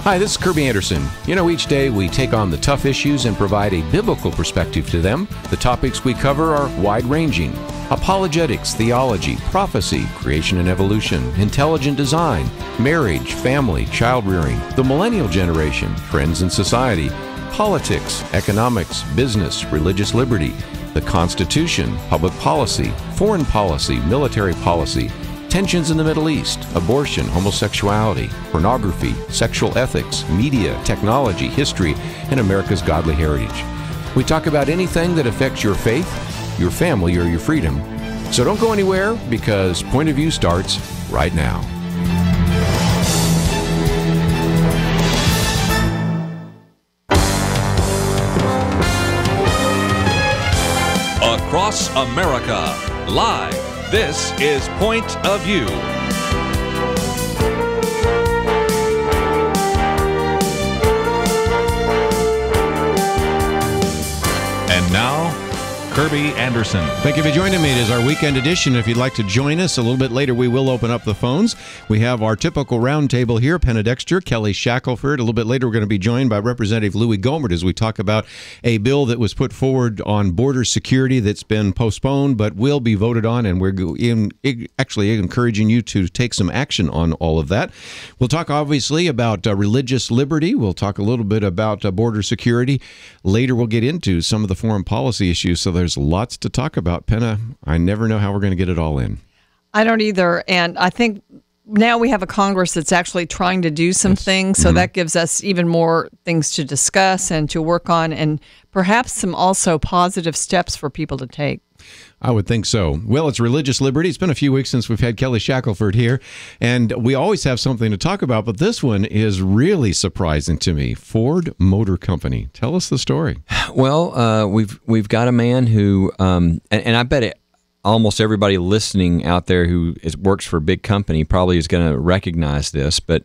Hi, this is Kerby Anderson. You know, each day we take on the tough issues and provide a biblical perspective to them. The topics we cover are wide-ranging: apologetics, theology, prophecy, creation and evolution, intelligent design, marriage, family, child-rearing, the millennial generation, trends in society, politics, economics, business, religious liberty, the Constitution, public policy, foreign policy, military policy, tensions in the Middle East, abortion, homosexuality, pornography, sexual ethics, media, technology, history, and America's godly heritage. We talk about anything that affects your faith, your family, or your freedom. So don't go anywhere, because Point of View starts right now. Across America, live. This is Point of View. And now, Kerby Anderson. Thank you for joining me. It is our weekend edition. If you'd like to join us a little bit later, we will open up the phones. We have our typical roundtable here: Penna, Dexter, Kelly, Shackelford. A little bit later, we're going to be joined by Representative Louie Gohmert as we talk about a bill that was put forward on border security that's been postponed but will be voted on, and we're actually encouraging you to take some action on all of that. We'll talk, obviously, about religious liberty. We'll talk a little bit about border security. Later, we'll get into some of the foreign policy issues, so there's lots to talk about. Penna, I never know how we're going to get it all in. I don't either, and I think now we have a Congress that's actually trying to do some things, so that gives us even more things to discuss and to work on, and perhaps some also positive steps for people to take. I would think so. Well, it's religious liberty. It's been a few weeks since we've had Kelly Shackelford here, and we always have something to talk about, but this one is really surprising to me. Ford Motor Company. Tell us the story. Well, we've got a man who, and I bet almost everybody listening out there who works for a big company probably is going to recognize this, but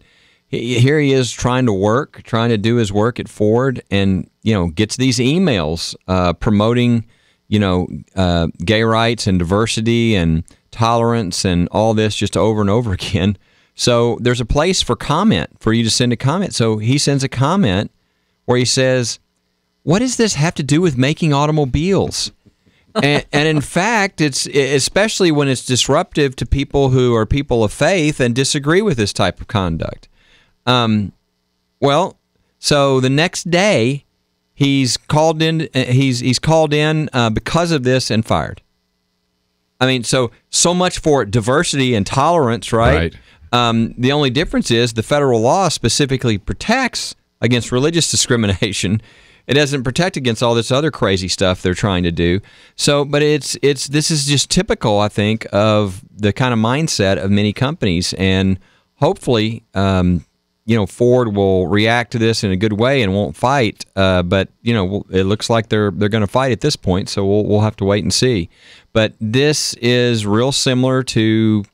here he is trying to do his work at Ford, and gets these emails promoting gay rights and diversity and tolerance and all this just over and over again. So there's a place for comment, for you to send a comment. So he sends a comment where he says, "What does this have to do with making automobiles?" and in fact, it's especially when it's disruptive to people who are people of faith and disagree with this type of conduct. Well, so the next day, he's called in. He's called in because of this and fired. I mean, so much for diversity and tolerance, right? The only difference is the federal law specifically protects against religious discrimination. It doesn't protect against all this other crazy stuff they're trying to do. So, but this is just typical, I think, of the kind of mindset of many companies, and hopefully, Ford will react to this in a good way and won't fight. But it looks like they're going to fight at this point, so we'll have to wait and see. But this is real similar to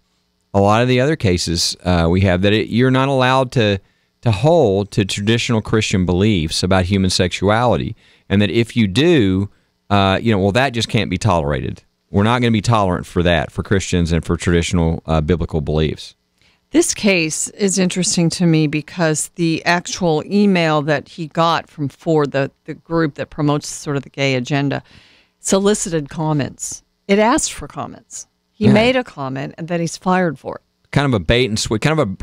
a lot of the other cases we have, that you're not allowed to hold to traditional Christian beliefs about human sexuality, and that if you do, that just can't be tolerated. We're not going to be tolerant for that, for Christians and for traditional biblical beliefs. This case is interesting to me because the actual email that he got from Ford, the group that promotes sort of the gay agenda, solicited comments. It asked for comments. He made a comment, and then he's fired for it. Kind of a bait and switch, kind of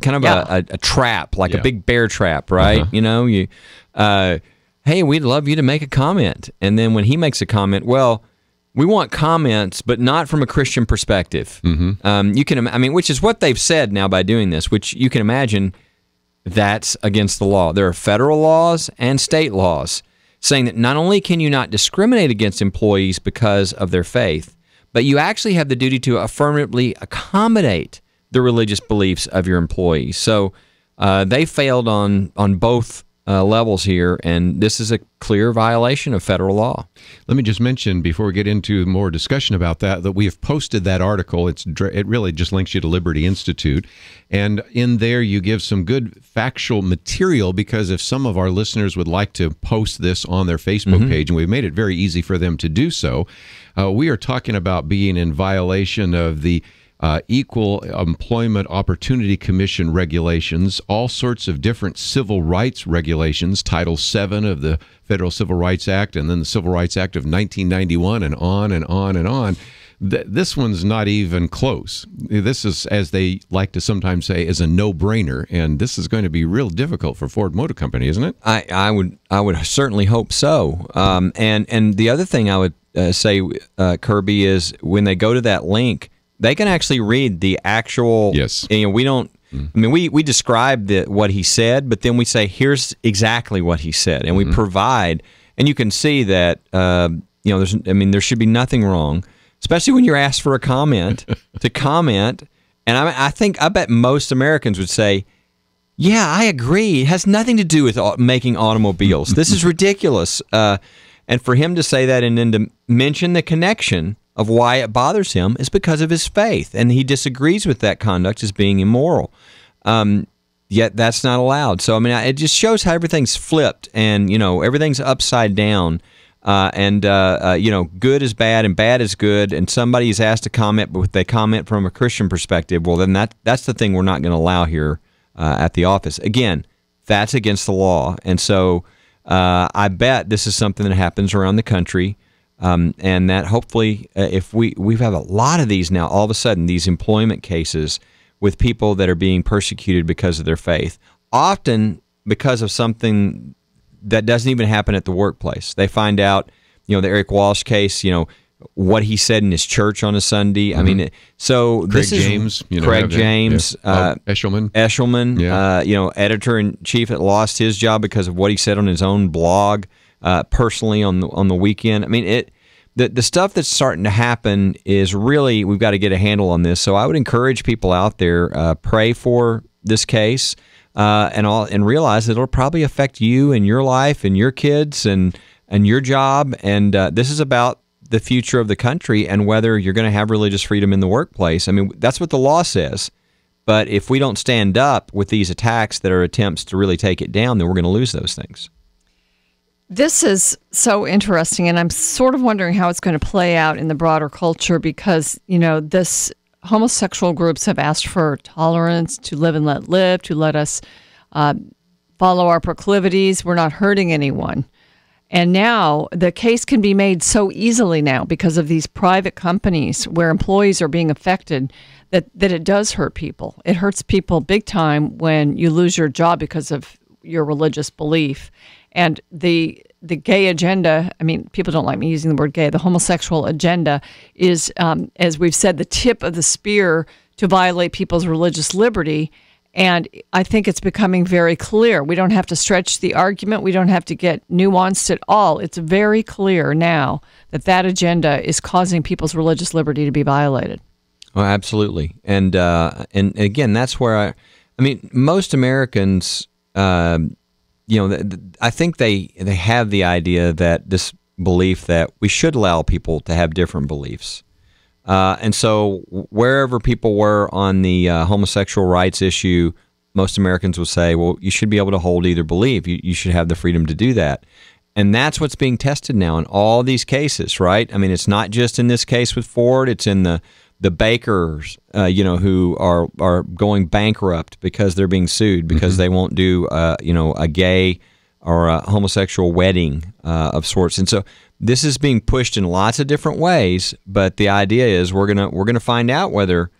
a trap, like a big bear trap, right? Hey, we'd love you to make a comment, and then when he makes a comment, well, we want comments, but not from a Christian perspective. Which is what they've said now by doing this, which you can imagine that's against the law. There are federal laws and state laws saying that not only can you not discriminate against employees because of their faith, but you actually have the duty to affirmatively accommodate the religious beliefs of your employees. So they failed on both levels here, and this is a clear violation of federal law. Let me just mention, before we get into more discussion about that we have posted that article. It really just links you to Liberty Institute, and in there you give some good factual material, because if some of our listeners would like to post this on their Facebook page, and we've made it very easy for them to do so, we are talking about being in violation of the Equal Employment Opportunity Commission regulations, all sorts of different civil rights regulations, Title VII of the Federal Civil Rights Act, and then the Civil Rights Act of 1991, and on and on and on. This one's not even close. This is, as they like to sometimes say, is a no-brainer, and this is going to be real difficult for Ford Motor Company, isn't it? I would certainly hope so. And the other thing I would say, Kerby, is when they go to that link, they can actually read the actual. Yes. You know, we don't. I mean, we describe what he said, but then we say, here's exactly what he said, and we provide, and you can see that there should be nothing wrong, especially when you're asked for a comment to comment. And I bet most Americans would say, yeah, I agree. It has nothing to do with making automobiles. This is ridiculous. And for him to say that and then to mention the connection of why it bothers him is because of his faith, and he disagrees with that conduct as being immoral. Yet that's not allowed. So, I mean, it just shows how everything's flipped, and, everything's upside down. Good is bad and bad is good, and somebody is asked to comment, but if they comment from a Christian perspective, well, then that's the thing we're not going to allow here at the office. Again, that's against the law, and so I bet this is something that happens around the country, and that hopefully, if we have a lot of these now, all of a sudden, these employment cases with people that are being persecuted because of their faith, often because of something that doesn't even happen at the workplace. They find out, the Eric Walsh case, what he said in his church on a Sunday. I mean, so Craig James, Eshelman, editor-in-chief that lost his job because of what he said on his own blog, personally on the weekend. I mean, the stuff that's starting to happen is really, we've got to get a handle on this. So I would encourage people out there, pray for this case. And realize that it'll probably affect you and your life and your kids and your job. And this is about the future of the country and whether you're going to have religious freedom in the workplace. I mean, that's what the law says. But if we don't stand up with these attacks that are attempts to really take it down, then we're going to lose those things. This is so interesting, and I'm sort of wondering how it's going to play out in the broader culture because, this homosexual groups have asked for tolerance, to live and let live, to let us follow our proclivities. We're not hurting anyone. And now the case can be made so easily now because of these private companies where employees are being affected that it does hurt people. It hurts people big time when you lose your job because of your religious belief. And the gay agenda, I mean, people don't like me using the word gay, the homosexual agenda is, as we've said, the tip of the spear to violate people's religious liberty. And I think it's becoming very clear. We don't have to stretch the argument. We don't have to get nuanced at all. It's very clear now that agenda is causing people's religious liberty to be violated. Oh, absolutely. And again, that's where I mean, most Americans, I think they have the idea that this belief that we should allow people to have different beliefs. And so wherever people were on the homosexual rights issue, most Americans would say, well, you should be able to hold either belief. You should have the freedom to do that. And that's what's being tested now in all these cases, right? I mean, it's not just in this case with Ford. It's in the bakers, who are going bankrupt because they're being sued because they won't do, a gay or a homosexual wedding of sorts. And so this is being pushed in lots of different ways. But the idea is we're gonna find out whether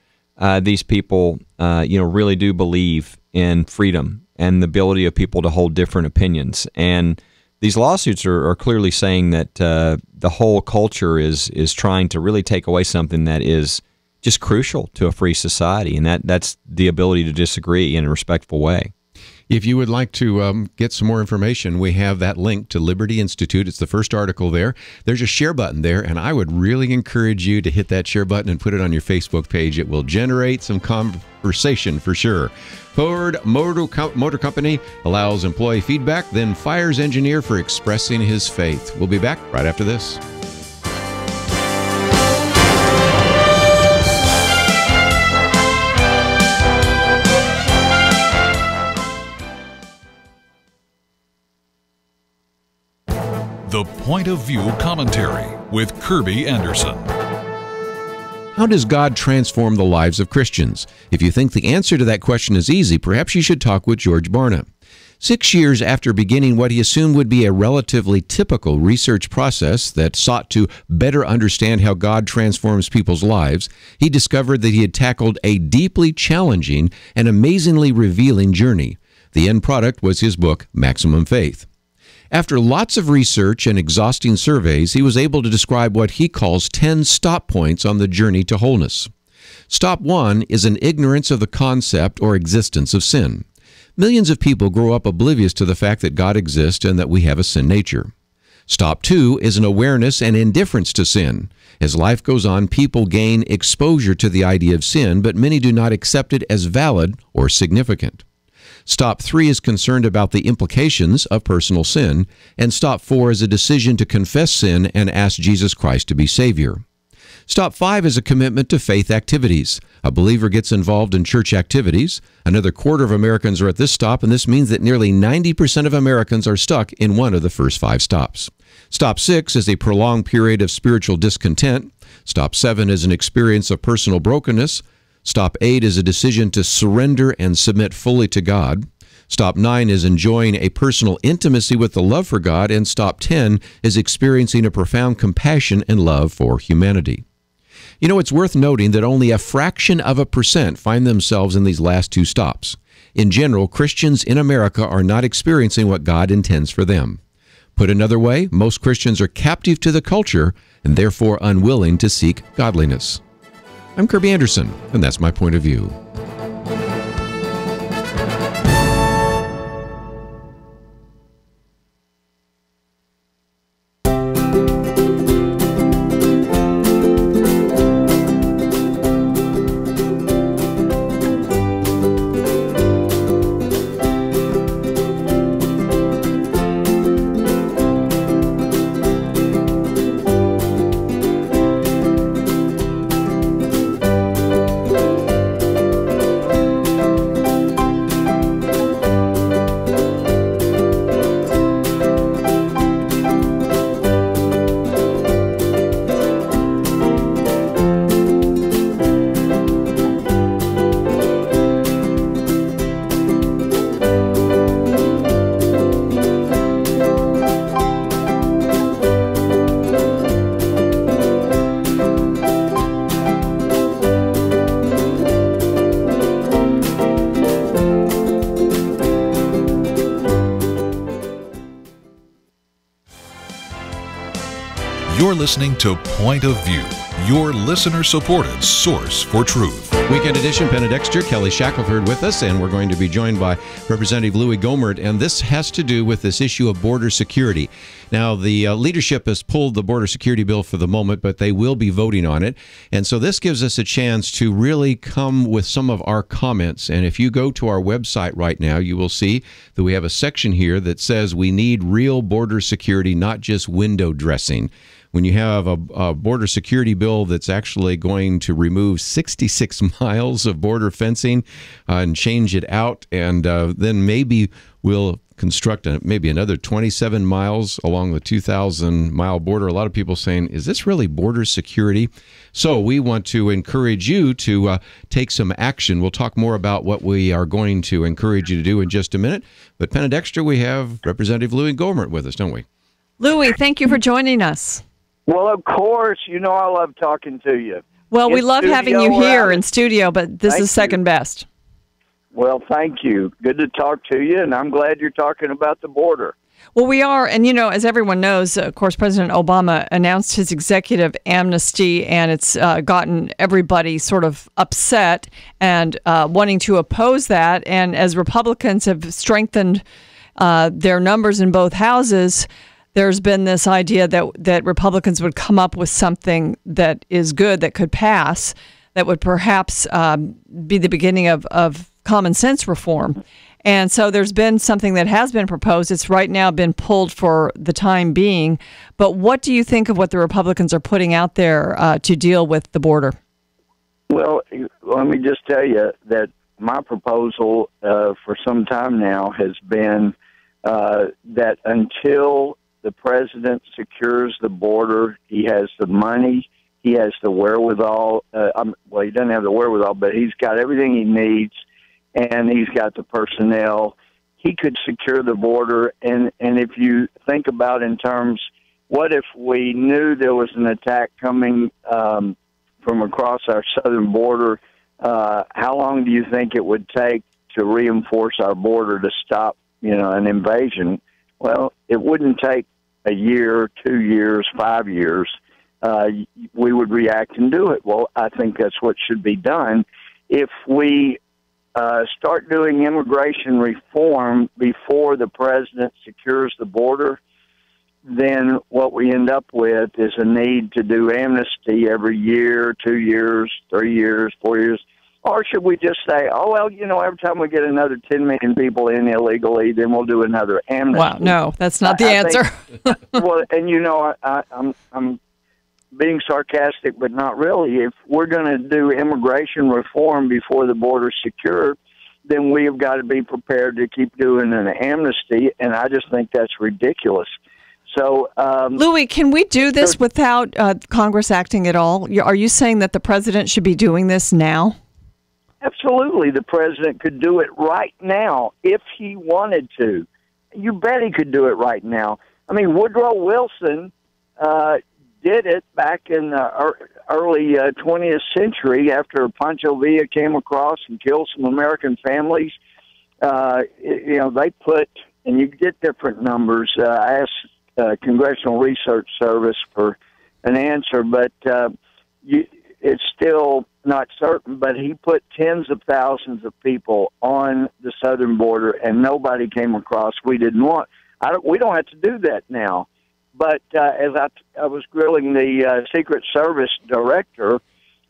these people, really do believe in freedom and the ability of people to hold different opinions. And these lawsuits are clearly saying that the whole culture is trying to really take away something that is just crucial to a free society, and that's the ability to disagree in a respectful way. If you would like to get some more information, we have that link to Liberty Institute. It's the first article there. There's a share button there, and I would really encourage you to hit that share button and put it on your Facebook page. It will generate some conversation for sure. Ford Motor Company allows employee feedback, then fires engineer for expressing his faith. We'll be back right after this. The Point of View Commentary with Kerby Anderson. How does God transform the lives of Christians? If you think the answer to that question is easy, perhaps you should talk with George Barna. 6 years after beginning what he assumed would be a relatively typical research process that sought to better understand how God transforms people's lives, he discovered that he had tackled a deeply challenging and amazingly revealing journey. The end product was his book, Maximum Faith. After lots of research and exhausting surveys, he was able to describe what he calls 10 stop points on the journey to wholeness. Stop 1 is an ignorance of the concept or existence of sin. Millions of people grow up oblivious to the fact that God exists and that we have a sin nature. Stop 2 is an awareness and indifference to sin. As life goes on, people gain exposure to the idea of sin, but many do not accept it as valid or significant. Stop 3 is concerned about the implications of personal sin, and Stop 4 is a decision to confess sin and ask Jesus Christ to be Savior. Stop 5 is a commitment to faith activities. A believer gets involved in church activities. Another quarter of Americans are at this stop, and this means that nearly 90% of Americans are stuck in one of the first 5 stops. Stop 6 is a prolonged period of spiritual discontent. Stop 7 is an experience of personal brokenness. Stop 8 is a decision to surrender and submit fully to God. Stop 9 is enjoying a personal intimacy with the love for God, and Stop 10 is experiencing a profound compassion and love for humanity. You know, it's worth noting that only a fraction of a percent find themselves in these last 2 stops. In general, Christians in America are not experiencing what God intends for them. Put another way, most Christians are captive to the culture and therefore unwilling to seek godliness. I'm Kerby Anderson, and that's my point of view. You're listening to Point of View, your listener-supported source for truth. Weekend edition, Penna, Dexter, Kelly Shackelford with us, and we're going to be joined by Representative Louie Gohmert, and this has to do with this issue of border security. Now, the leadership has pulled the border security bill for the moment, but they will be voting on it, and so this gives us a chance to really come with some of our comments, and if you go to our website right now, you will see that we have a section here that says we need real border security, not just window dressing. When you have a border security bill that's actually going to remove 66 miles of border fencing and change it out, and then maybe we'll construct maybe another 27 miles along the 2,000-mile border. A lot of people saying, is this really border security? So we want to encourage you to take some action. We'll talk more about what we are going to encourage you to do in just a minute. But Penna, Dexter, we have Representative Louie Gohmert with us, don't we? Louie, thank you for joining us. Well, of course. You know I love talking to you. Well, we love having you here in studio, but this is second best. Well, thank you. Good to talk to you, and I'm glad you're talking about the border. Well, we are, and you know, as everyone knows, of course, President Obama announced his executive amnesty, and it's gotten everybody sort of upset and wanting to oppose that. And as Republicans have strengthened their numbers in both houses, there's been this idea that Republicans would come up with something that is good, that could pass, that would perhaps be the beginning of common sense reform. And so there's been something that has been proposed. It's right now been pulled for the time being. But what do you think of what the Republicans are putting out there to deal with the border? Well, let me just tell you that my proposal for some time now has been that until the president secures the border, he has the money, He has the wherewithal. Well, he doesn't have the wherewithal, but he's got everything he needs, and he's got the personnel. He could secure the border. And if you think about in terms, what if we knew there was an attack coming from across our southern border? How long do you think it would take to reinforce our border to stop, an invasion? Well, it wouldn't take a year, 2 years, 5 years. We would react and do it. Well, I think that's what should be done. If we start doing immigration reform before the president secures the border, then what we end up with is a need to do amnesty every year, 2 years, 3 years, 4 years. Or should we just say, every time we get another 10 million people in illegally, then we'll do another amnesty? Wow, no, that's not the answer. Well, and I'm being sarcastic, but not really. If we're going to do immigration reform before the border's secure, then we have got to be prepared to keep doing an amnesty, and I just think that's ridiculous. So, Louie, can we do this without Congress acting at all? Are you saying that the president should be doing this now? Absolutely. The president could do it right now if he wanted to. You bet he could do it right now. I mean, Woodrow Wilson did it back in the early 20th century after Pancho Villa came across and killed some American families. They put, and you get different numbers. I asked Congressional Research Service for an answer, but it's still not certain. But he put tens of thousands of people on the southern border, and nobody came across. We didn't want. We don't have to do that now. But as I was grilling the Secret Service director,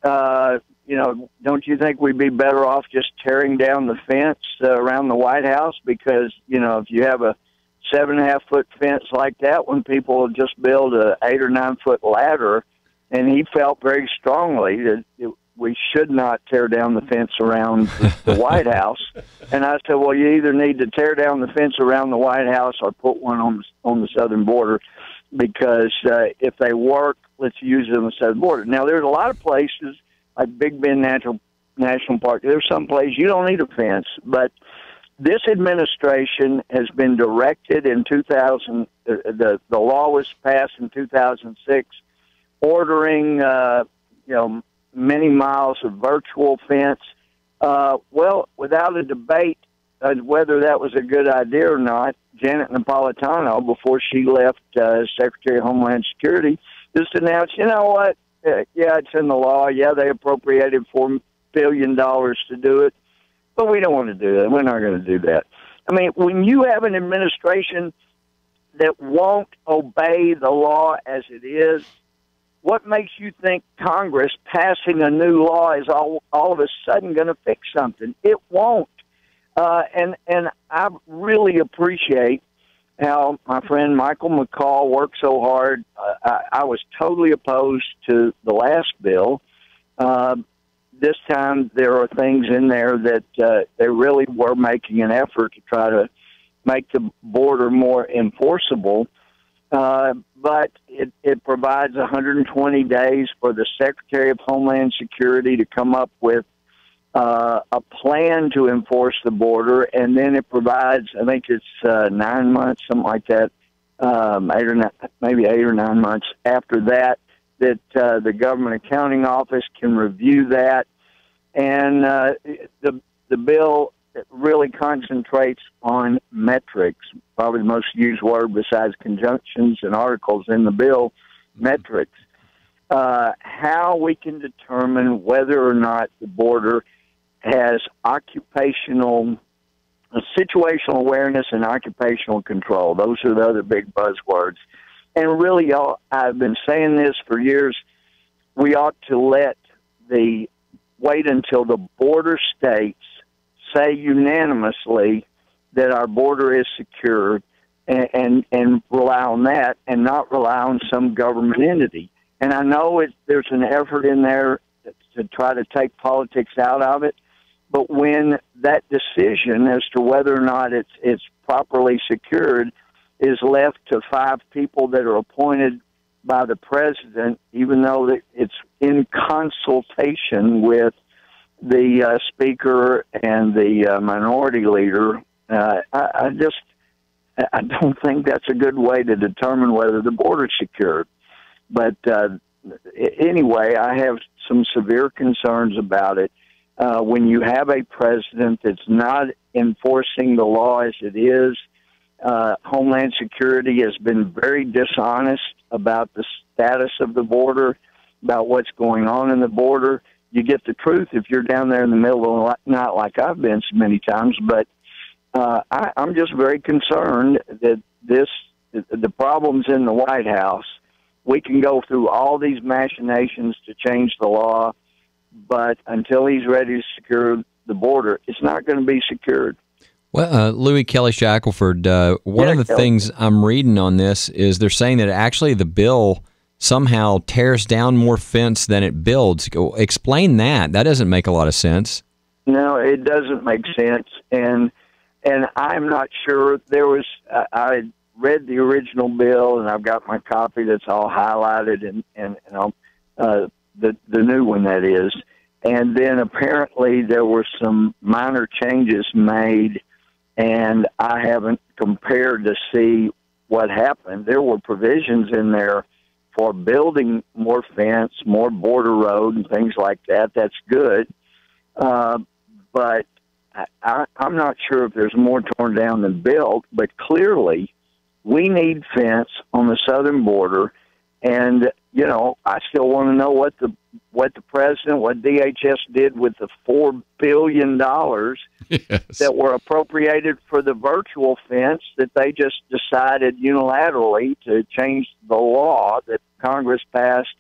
don't you think we'd be better off just tearing down the fence around the White House? Because, if you have a 7.5-foot fence like that, when people just build a 8 or 9 foot ladder, and he felt very strongly that we should not tear down the fence around the White House. And I said, well, you either need to tear down the fence around the White House or put one on the southern border, because if they work, let's use them on the southern border. Now, there's a lot of places, like Big Bend National Park, there's some places you don't need a fence, but this administration has been directed in 2000. The law was passed in 2006, ordering many miles of virtual fence. Well, without a debate whether that was a good idea or not, Janet Napolitano, before she left as Secretary of Homeland Security, just announced, what? Yeah, it's in the law. Yeah, they appropriated $4 billion to do it. But we don't want to do that. We're not going to do that. I mean, when you have an administration that won't obey the law as it is, what makes you think Congress passing a new law is all of a sudden going to fix something? It won't. And I really appreciate how my friend Michael McCall worked so hard. I was totally opposed to the last bill. This time there are things in there that they really were making an effort to try to make the border more enforceable. But it provides 120 days for the Secretary of Homeland Security to come up with a plan to enforce the border, and then it provides, I think it's 9 months, something like that, 8 or 9 months after that, that the Government Accounting Office can review that. And the bill really concentrates on metrics, probably the most used word besides conjunctions and articles in the bill, metrics. How we can determine whether or not the border has situational awareness and occupational control. Those are the other big buzzwords. And really, y'all, I've been saying this for years, we ought to wait until the border states say unanimously that our border is secure and rely on that and not rely on some government entity. And I know there's an effort in there to try to take politics out of it, but when that decision as to whether or not it's properly secured is left to 5 people that are appointed by the president, even though it's in consultation with the speaker and the minority leader. I don't think that's a good way to determine whether the border is secured. But anyway, I have some severe concerns about it. When you have a president that's not enforcing the law as it is, Homeland Security has been very dishonest about the status of the border, about what's going on in the border. You get the truth if you're down there in the middle of the night like I've been so many times, but I'm just very concerned that the problems in the White House, we can go through all these machinations to change the law, but until he's ready to secure the border, it's not going to be secured. Well, Louie, Kelly Shackelford, one of the things I'm reading on this is they're saying that actually the bill somehow tears down more fence than it builds. Explain that. That doesn't make a lot of sense. No, it doesn't make sense, and I'm not sure. I read the original bill, and I've got my copy that's all highlighted, and the new one that is. And then apparently there were some minor changes made, and I haven't compared to see what happened. There were provisions in there for building more fence, more border road, and things like that. That's good. But I'm not sure if there's more torn down than built, but clearly we need fence on the southern border. And, I still want to know what the president, what DHS did with the $4 billion that were appropriated for the virtual fence that they just decided unilaterally to change the law that Congress passed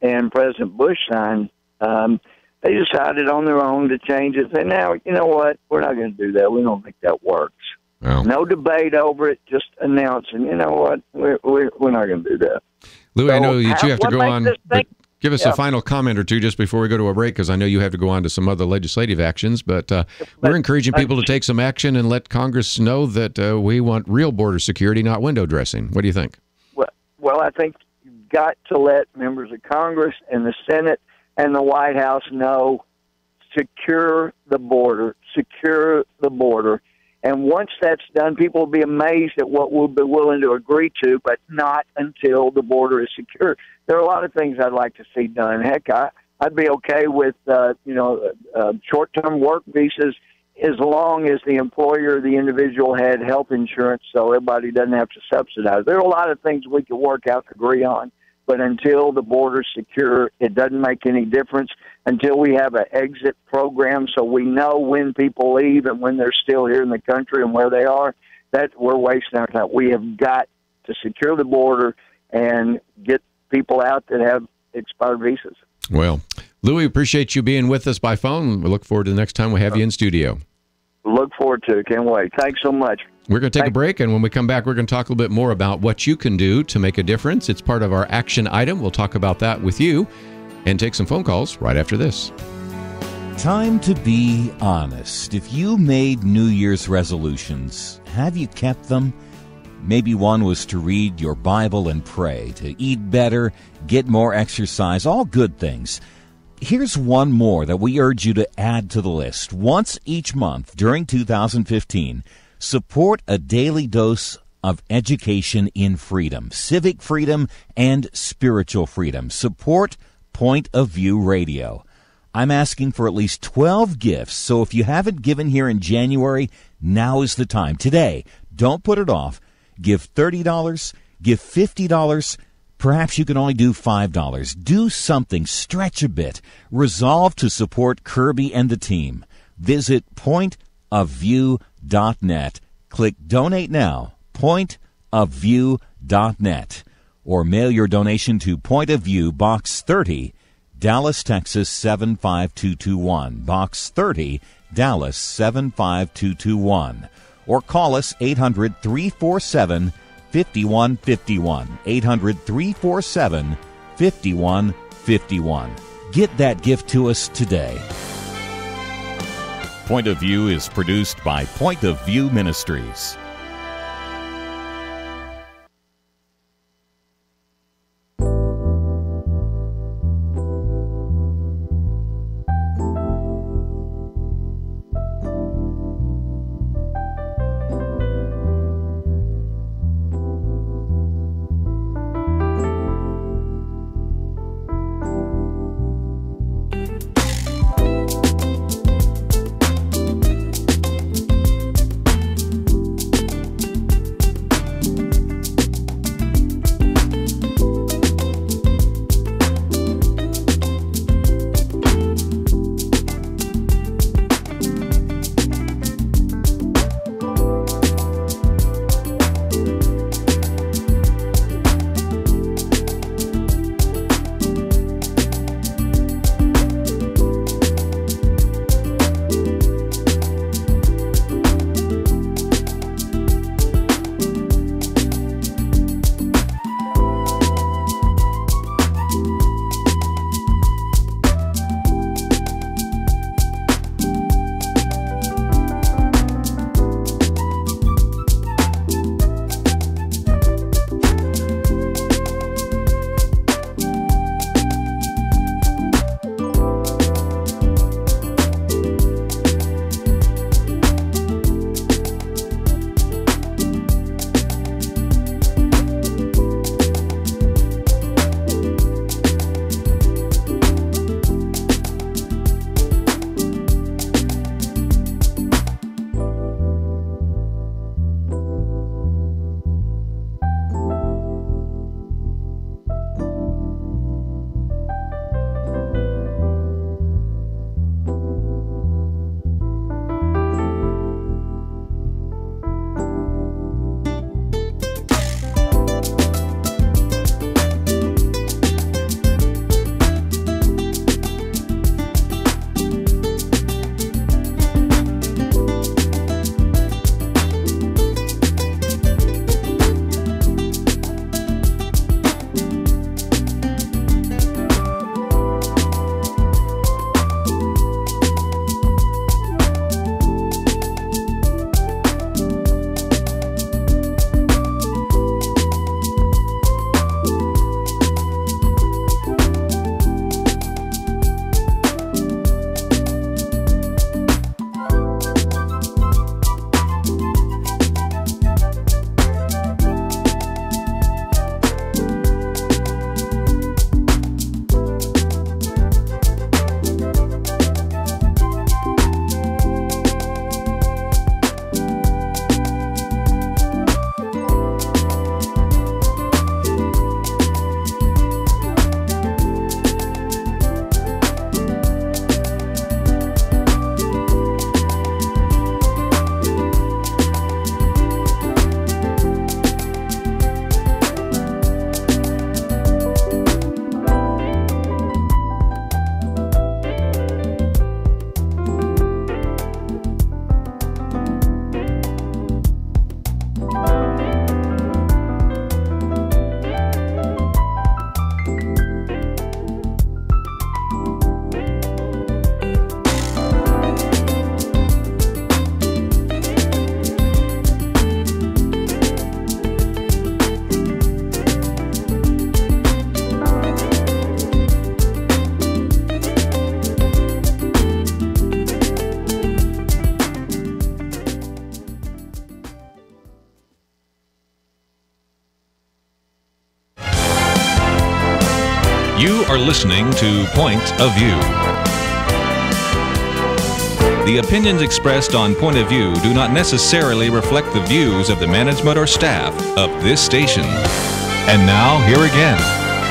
and President Bush signed. They decided on their own to change it. And now, you know what? We're not going to do that. We don't think that works. Well, no debate over it, just announcing, you know what? We're not going to do that. Louie, I know that you have to go on, but give us a final comment or two just before we go to a break, because I know you have to go on to some other legislative actions, but we're encouraging people to take some action and let Congress know that we want real border security, not window dressing. What do you think? Well, I think you've got to let members of Congress and the Senate and the White House know, secure the border. And once that's done, people will be amazed at what we'll be willing to agree to, but not until the border is secure. There are a lot of things I'd like to see done. Heck, I'd be okay with, short-term work visas as long as the employer or the individual had health insurance so everybody doesn't have to subsidize. There are a lot of things we could work out to agree on. But until the border's secure, it doesn't make any difference. Until we have an exit program so we know when people leave and when they're still here in the country and where they are, that we're wasting our time. We have got to secure the border and get people out that have expired visas. Well, Louie, appreciate you being with us by phone. We look forward to the next time we have you in studio. Look forward to it. Can't wait. Thanks so much. We're going to take a break, and when we come back, we're going to talk a little bit more about what you can do to make a difference. It's part of our action item. We'll talk about that with you and take some phone calls right after this. Time to be honest. If you made New Year's resolutions, have you kept them? Maybe one was to read your Bible and pray, to eat better, get more exercise, all good things. Here's one more that we urge you to add to the list. Once each month during 2015, support a daily dose of education in freedom, civic freedom, and spiritual freedom. Support Point of View Radio. I'm asking for at least 12 gifts, so if you haven't given here in January, now is the time. Today, don't put it off. Give $30, give $50, perhaps you can only do $5. Do something, stretch a bit. Resolve to support Kerby and the team. Visit pointofview.net. Click Donate Now, pointofview.net. Or mail your donation to Point of View, Box 30, Dallas, Texas 75221. Box 30, Dallas 75221. Or call us 800-347-5151. 800-347-5151. Get that gift to us today. Point of View is produced by Point of View Ministries. You are listening to Point of View. The opinions expressed on Point of View do not necessarily reflect the views of the management or staff of this station. And now, here again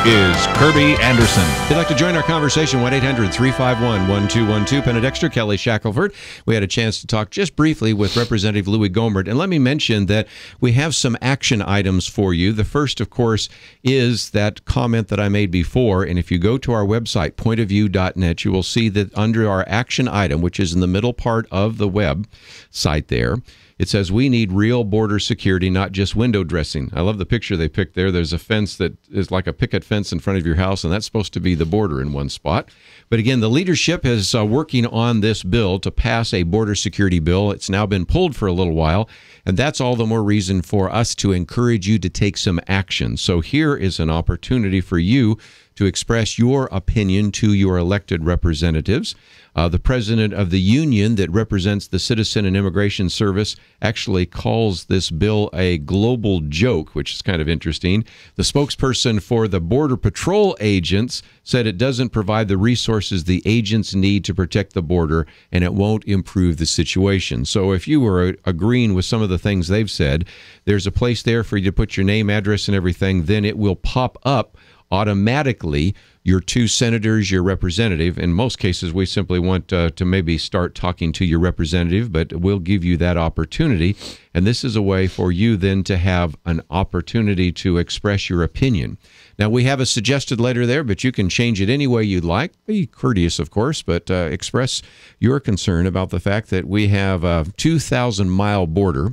is Kerby Anderson. If you'd like to join our conversation, 1-800-351-1212. Penna, Dexter, Kelly, Shackelford. We had a chance to talk just briefly with Representative Louie Gohmert. And let me mention that we have some action items for you. The first, of course, is that comment that I made before. And if you go to our website, pointofview.net, you will see that under our action item, which is in the middle part of the web site there, it says we need real border security, not just window dressing. I love the picture they picked there. There's a fence that is like a picket fence in front of your house, and that's supposed to be the border in one spot. But again, the leadership is working on this bill to pass a border security bill. It's now been pulled for a little while, and that's all the more reason for us to encourage you to take some action. So here is an opportunity for you to express your opinion to your elected representatives. The president of the union that represents the Citizen and Immigration Service actually calls this bill a global joke, which is kind of interesting. The spokesperson for the Border Patrol agents said it doesn't provide the resources the agents need to protect the border, and it won't improve the situation. So if you were agreeing with some of the things they've said, there's a place there for you to put your name, address, and everything. Then it will pop up automatically your two senators, your representative. In most cases, we simply want to maybe start talking to your representative, but we'll give you that opportunity. And this is a way for you then to have an opportunity to express your opinion. Now, we have a suggested letter there, but you can change it any way you'd like. Be courteous, of course, but express your concern about the fact that we have a 2,000-mile border,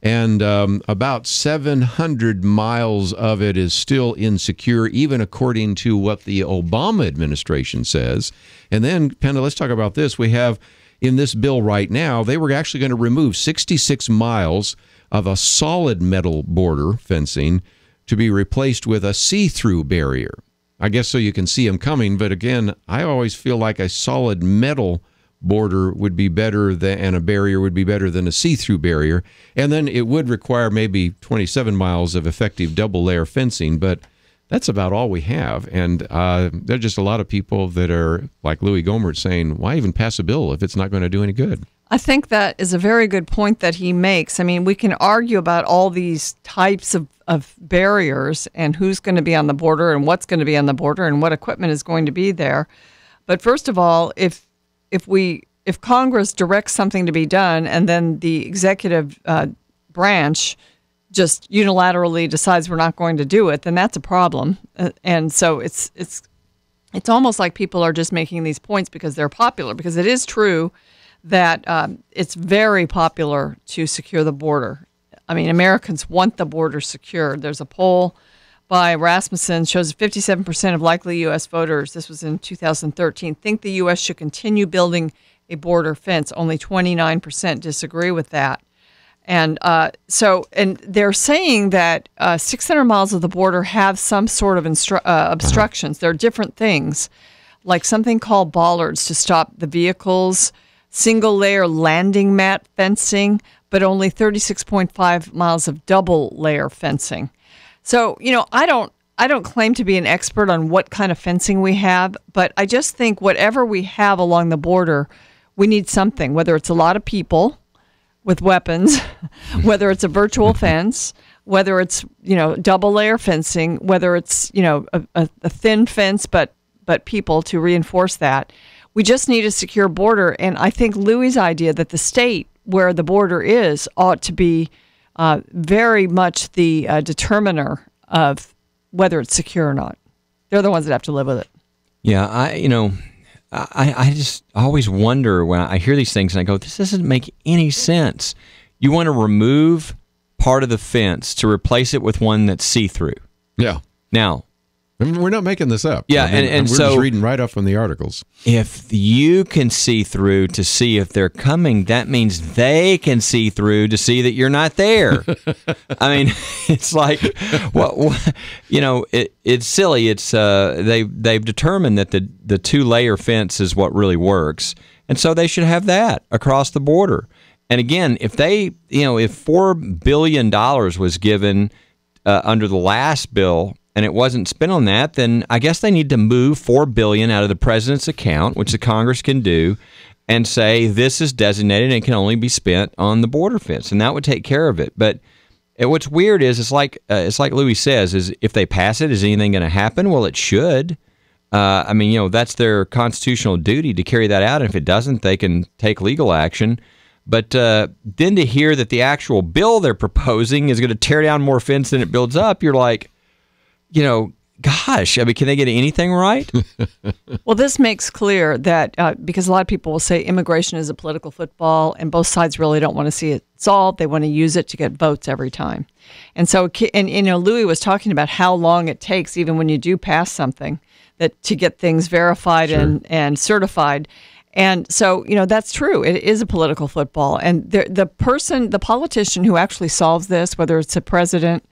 and about 700 miles of it is still insecure, even according to what the Obama administration says. And then, Penna, let's talk about this. We have in this bill right now, they were actually going to remove 66 miles of a solid metal border fencing to be replaced with a see-through barrier. I guess so you can see them coming, but again, I always feel like a solid metal border would be better than, and a barrier would be better than a see-through barrier. And then it would require maybe 27 miles of effective double-layer fencing, but that's about all we have. And there are just a lot of people that are, like Louie Gohmert, saying, why even pass a bill if it's not going to do any good? I think that is a very good point that he makes. I mean, we can argue about all these types of barriers and who's going to be on the border and what's going to be on the border and what equipment is going to be there. But first of all, if Congress directs something to be done and then the executive branch just unilaterally decides we're not going to do it, then that's a problem. And so it's almost like people are just making these points because they're popular, because it is true that it's very popular to secure the border. I mean, Americans want the border secured. There's a poll by Rasmussen shows 57% of likely U.S. voters, this was in 2013, think the U.S. should continue building a border fence. Only 29% disagree with that. And and they're saying that 600 miles of the border have some sort of obstructions. There are different things, like something called bollards to stop the vehicles, single-layer landing mat fencing, but only 36.5 miles of double-layer fencing. So, you know, I don't claim to be an expert on what kind of fencing we have, but I just think whatever we have along the border, we need something, whether it's a lot of people with weapons, whether it's a virtual fence, whether it's, you know, double layer fencing, whether it's, you know, a thin fence, but people to reinforce that. We just need a secure border. And I think Louie's idea that the state where the border is ought to be very much the determiner of whether it's secure or not. They're the ones that have to live with it. Yeah, I just always wonder when I hear these things and I go, this doesn't make any sense. You want to remove part of the fence to replace it with one that's see-through. Yeah. Now, we're not making this up. Yeah, and we're so just reading right off from the articles. If you can see through to see if they're coming, that means they can see through to see that you're not there. I mean, it's like, well, you know, it's silly. It's they've determined that the 2-layer fence is what really works, and so they should have that across the border. And again, if if $4 billion was given under the last bill and it wasn't spent on that, then I guess they need to move $4 billion out of the president's account, which the Congress can do, and say this is designated and can only be spent on the border fence, and that would take care of it. But what's weird is it's like Louie says, is if they pass it, is anything going to happen? Well, it should. I mean, that's their constitutional duty to carry that out. And if it doesn't, they can take legal action. But then to hear that the actual bill they're proposing is going to tear down more fence than it builds up, you're like, gosh, I mean, can they get anything right? Well, this makes clear that because a lot of people will say immigration is a political football, and both sides really don't want to see it solved. They want to use it to get votes every time. And so, Louie was talking about how long it takes, even when you do pass something, that to get things verified and certified. And so, that's true. It is a political football. And the politician who actually solves this, whether it's a president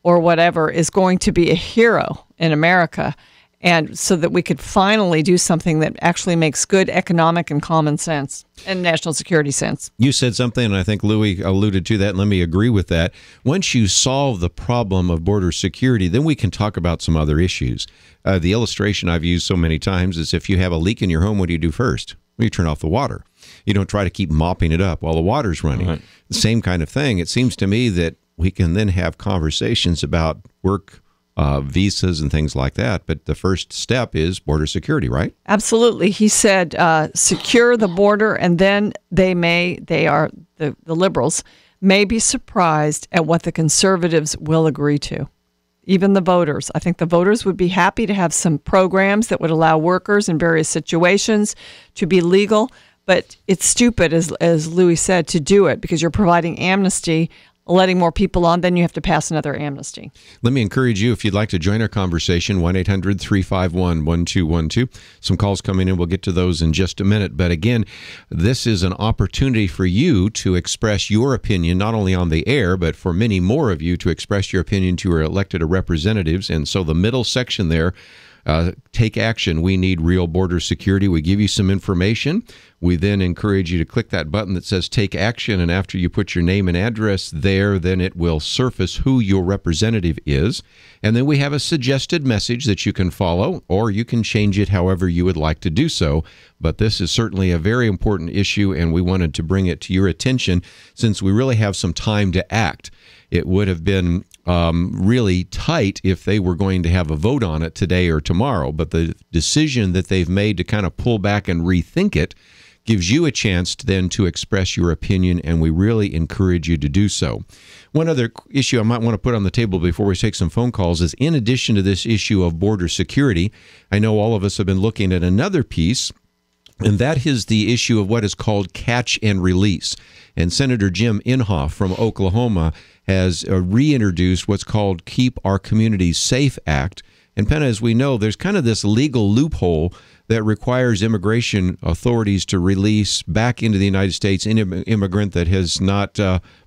or whatever, is going to be a hero in America. And so that we could finally do something that actually makes good economic and common sense and national security sense. You said something, and I think Louie alluded to that, and let me agree with that. Once you solve the problem of border security, then we can talk about some other issues. The illustration I've used so many times is if you have a leak in your home, what do you do first? Well, you turn off the water. You don't try to keep mopping it up while the water's running. Right. The same kind of thing. It seems to me that we can then have conversations about work visas and things like that. But the first step is border security, right? Absolutely. He said secure the border, and then the liberals may be surprised at what the conservatives will agree to. Even the voters. I think the voters would be happy to have some programs that would allow workers in various situations to be legal. But it's stupid, as Louie said, to do it because you're providing amnesty, letting more people on, then you have to pass another amnesty. Let me encourage you, if you'd like to join our conversation, 1-800-351-1212. Some calls coming in. We'll get to those in just a minute. But again, this is an opportunity for you to express your opinion, not only on the air, but for many more of you to express your opinion to your elected representatives. And so the middle section there, take action. We need real border security. We give you some information. We then encourage you to click that button that says take action. And after you put your name and address there, then it will surface who your representative is. And then we have a suggested message that you can follow, or you can change it however you would like to do so. But this is certainly a very important issue, and we wanted to bring it to your attention since we really have some time to act. It would have been really tight if they were going to have a vote on it today or tomorrow. But the decision that they've made to kind of pull back and rethink it gives you a chance then to express your opinion, and we really encourage you to do so. One other issue I might want to put on the table before we take some phone calls is, in addition to this issue of border security, I know all of us have been looking at another piece, and that is the issue of what is called catch and release. And Senator Jim Inhofe from Oklahoma has reintroduced what's called Keep Our Communities Safe Act. And Penna, as we know, there's kind of this legal loophole that requires immigration authorities to release back into the United States an immigrant that has not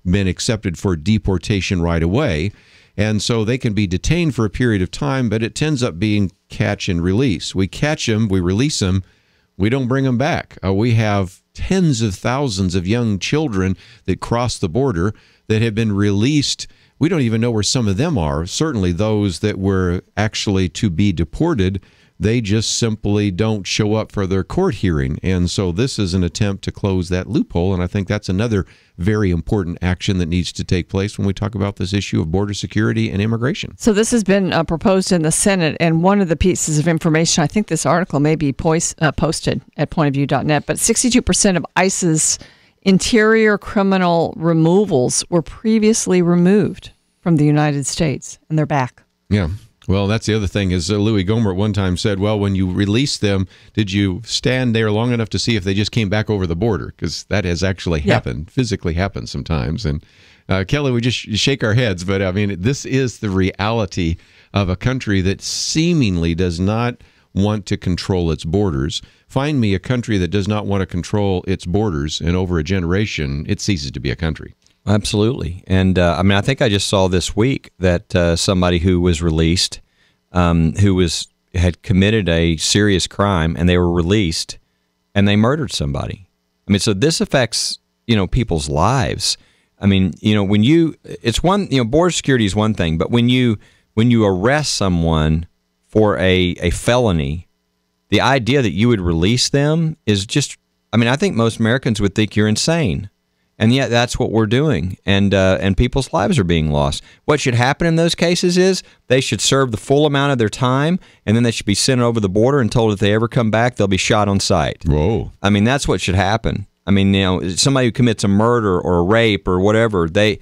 been accepted for deportation right away. And so they can be detained for a period of time, but it tends up being catch and release. We catch them, we release them, we don't bring them back. We have tens of thousands of young children that cross the border that have been released. We don't even know where some of them are. Certainly those that were actually to be deported, they just simply don't show up for their court hearing. And so this is an attempt to close that loophole. And I think that's another very important action that needs to take place when we talk about this issue of border security and immigration. So this has been proposed in the Senate. And one of the pieces of information, I think this article may be posted at pointofview.net, but 62% of ICE's interior criminal removals were previously removed from the United States, and they're back. Yeah. Well, that's the other thing is Louie Gohmert one time said, well, when you release them, did you stand there long enough to see if they just came back over the border? Because that has actually happened, physically happened sometimes. And Kelly, we just shake our heads, but I mean, this is the reality of a country that seemingly does not want to control its borders. Find me a country that does not want to control its borders, and over a generation, it ceases to be a country. Absolutely. And I mean, I think I just saw this week that somebody who was released, had committed a serious crime, and they were released, and they murdered somebody. I mean, so this affects, people's lives. I mean, when it's one, border security is one thing, but when you when you arrest someone for a felony, the idea that you would release them is just, I mean, I think most Americans would think you're insane. And yet that's what we're doing. And people's lives are being lost. What should happen in those cases is they should serve the full amount of their time, and then they should be sent over the border and told if they ever come back, they'll be shot on sight. Whoa. I mean, that's what should happen. I mean, you know, somebody who commits a murder or a rape or whatever, they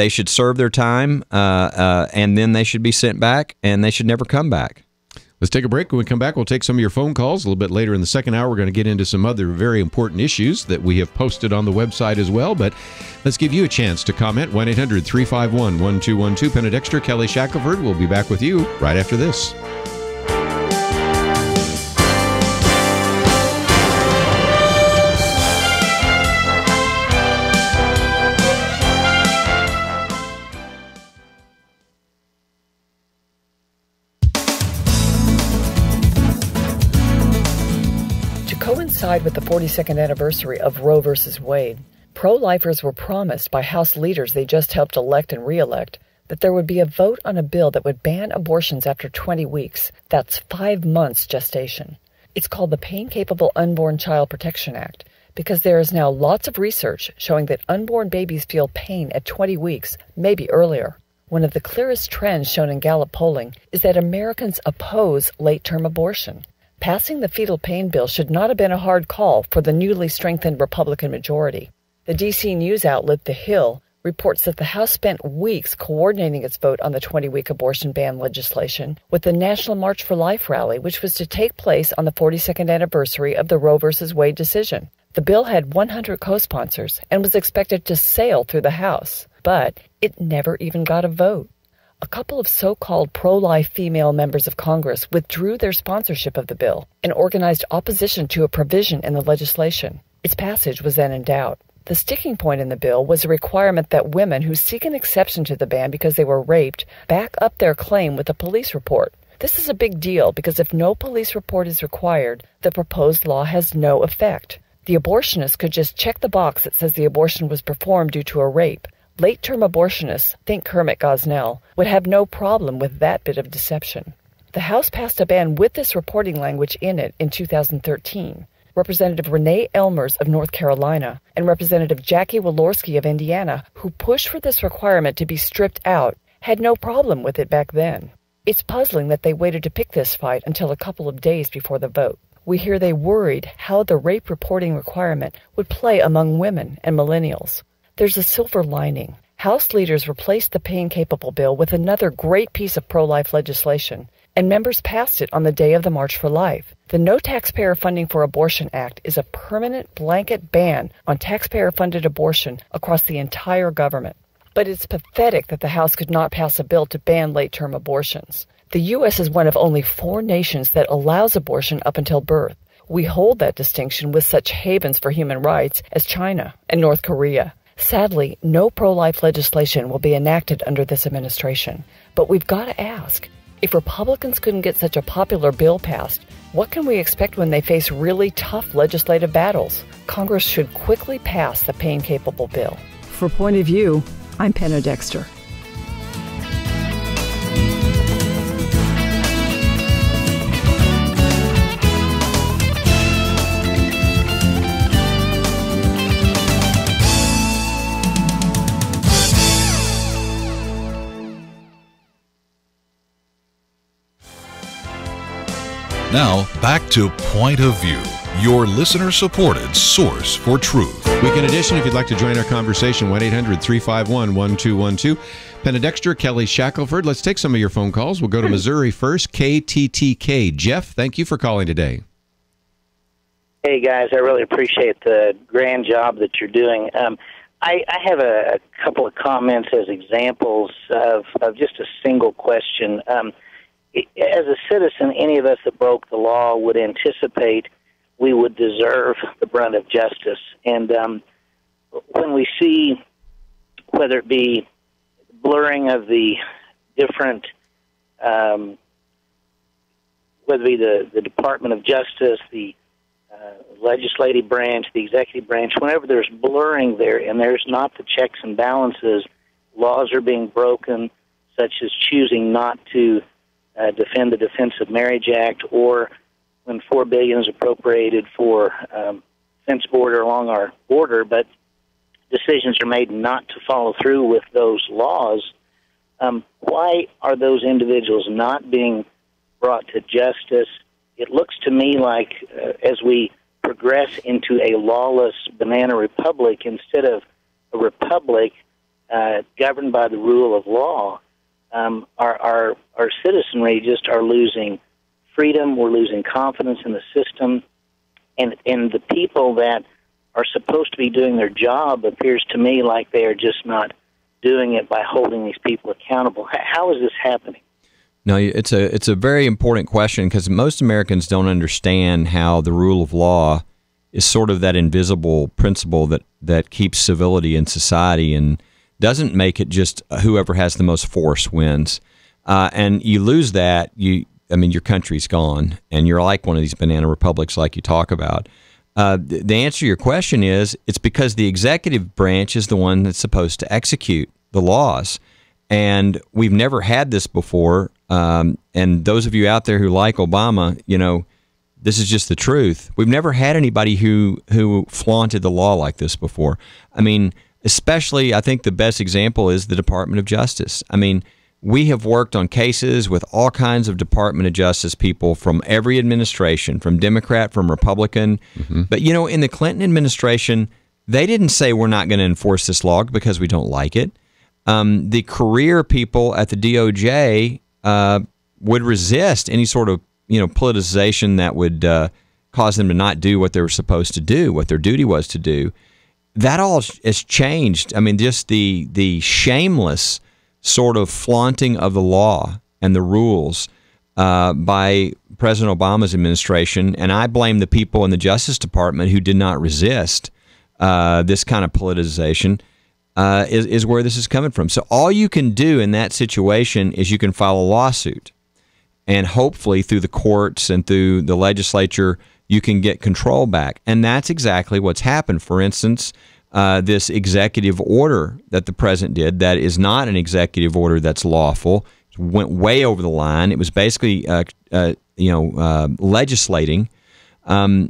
should serve their time, and then they should be sent back, and they should never come back. Let's take a break. When we come back, we'll take some of your phone calls. A little bit later in the second hour, we're going to get into some other very important issues that we have posted on the website as well. But let's give you a chance to comment. 1-800-351-1212. Penna, Dexter, Kelly Shackelford. We'll be back with you right after this. Coincide with the 42nd anniversary of Roe v. Wade, pro-lifers were promised by House leaders they just helped elect and re-elect that there would be a vote on a bill that would ban abortions after 20 weeks. That's 5 months gestation. It's called the Pain-Capable Unborn Child Protection Act because there is now lots of research showing that unborn babies feel pain at 20 weeks, maybe earlier. One of the clearest trends shown in Gallup polling is that Americans oppose late-term abortion. Passing the fetal pain bill should not have been a hard call for the newly strengthened Republican majority. The D.C. news outlet The Hill reports that the House spent weeks coordinating its vote on the 20-week abortion ban legislation with the National March for Life rally, which was to take place on the 42nd anniversary of the Roe v. Wade decision. The bill had 100 co-sponsors and was expected to sail through the House, but it never even got a vote. A couple of so-called pro-life female members of Congress withdrew their sponsorship of the bill and organized opposition to a provision in the legislation. Its passage was then in doubt. The sticking point in the bill was a requirement that women who seek an exception to the ban because they were raped back up their claim with a police report. This is a big deal because if no police report is required, the proposed law has no effect. The abortionist could just check the box that says the abortion was performed due to a rape. Late-term abortionists, think Kermit Gosnell, would have no problem with that bit of deception. The House passed a ban with this reporting language in it in 2013. Representative Renee Elmers of North Carolina and Representative Jackie Walorski of Indiana, who pushed for this requirement to be stripped out, had no problem with it back then. It's puzzling that they waited to pick this fight until a couple of days before the vote. We hear they worried how the rape reporting requirement would play among women and millennials. There's a silver lining. House leaders replaced the pain-capable bill with another great piece of pro-life legislation, and members passed it on the day of the March for Life. The No Taxpayer Funding for Abortion Act is a permanent blanket ban on taxpayer-funded abortion across the entire government. But it's pathetic that the House could not pass a bill to ban late-term abortions. The U.S. is one of only 4 nations that allows abortion up until birth. We hold that distinction with such havens for human rights as China and North Korea. Sadly, no pro-life legislation will be enacted under this administration. But we've got to ask, if Republicans couldn't get such a popular bill passed, what can we expect when they face really tough legislative battles? Congress should quickly pass the pain-capable bill. For Point of View, I'm Penna Dexter. Now, back to Point of View, your listener-supported source for truth. Weekend edition, if you'd like to join our conversation, 1-800-351-1212. Penna Dexter, Kelly Shackelford. Let's take some of your phone calls. We'll go to Missouri first. KTTK. Jeff, thank you for calling today. Hey, guys, I really appreciate the grand job that you're doing. I have a couple of comments as examples of just a single question. As a citizen, any of us that broke the law would anticipate we would deserve the brunt of justice. And when we see, whether it be blurring of the different, whether it be the Department of Justice, the legislative branch, the executive branch, whenever there's blurring there and there's not the checks and balances, laws are being broken, such as choosing not to defend the Defense of Marriage Act, or when $4 billion is appropriated for fence border along our border, but decisions are made not to follow through with those laws. Why are those individuals not being brought to justice? It looks to me like as we progress into a lawless banana republic instead of a republic governed by the rule of law, our citizenry just are losing freedom. We're losing confidence in the system, and the people that are supposed to be doing their job appears to me like they are just not doing it by holding these people accountable. How is this happening? No, it's a very important question, because most Americans don't understand how the rule of law is sort of that invisible principle that keeps civility in society and doesn't make it just whoever has the most force wins. And you lose that, your country's gone, and you're like one of these banana republics like you talk about. The answer to your question is, it's because the executive branch is the one that's supposed to execute the laws. And we've never had this before. And those of you out there who like Obama, this is just the truth. We've never had anybody who flaunted the law like this before. Especially, I think the best example is the Department of Justice. We have worked on cases with all kinds of Department of Justice people from every administration, from Democrat, from Republican. Mm-hmm. But, in the Clinton administration, they didn't say we're not going to enforce this law because we don't like it. The career people at the DOJ would resist any sort of, politicization that would cause them to not do what they were supposed to do, what their duty was to do. That all has changed. Just the shameless sort of flaunting of the law and the rules by President Obama's administration, and I blame the people in the Justice Department who did not resist this kind of politicization, is where this is coming from. So all you can do in that situation is you can file a lawsuit, and hopefully through the courts and through the legislature, you can get control back. And that's exactly what's happened. For instance, this executive order that the president did, that is not an executive order that's lawful, went way over the line. It was basically, legislating. A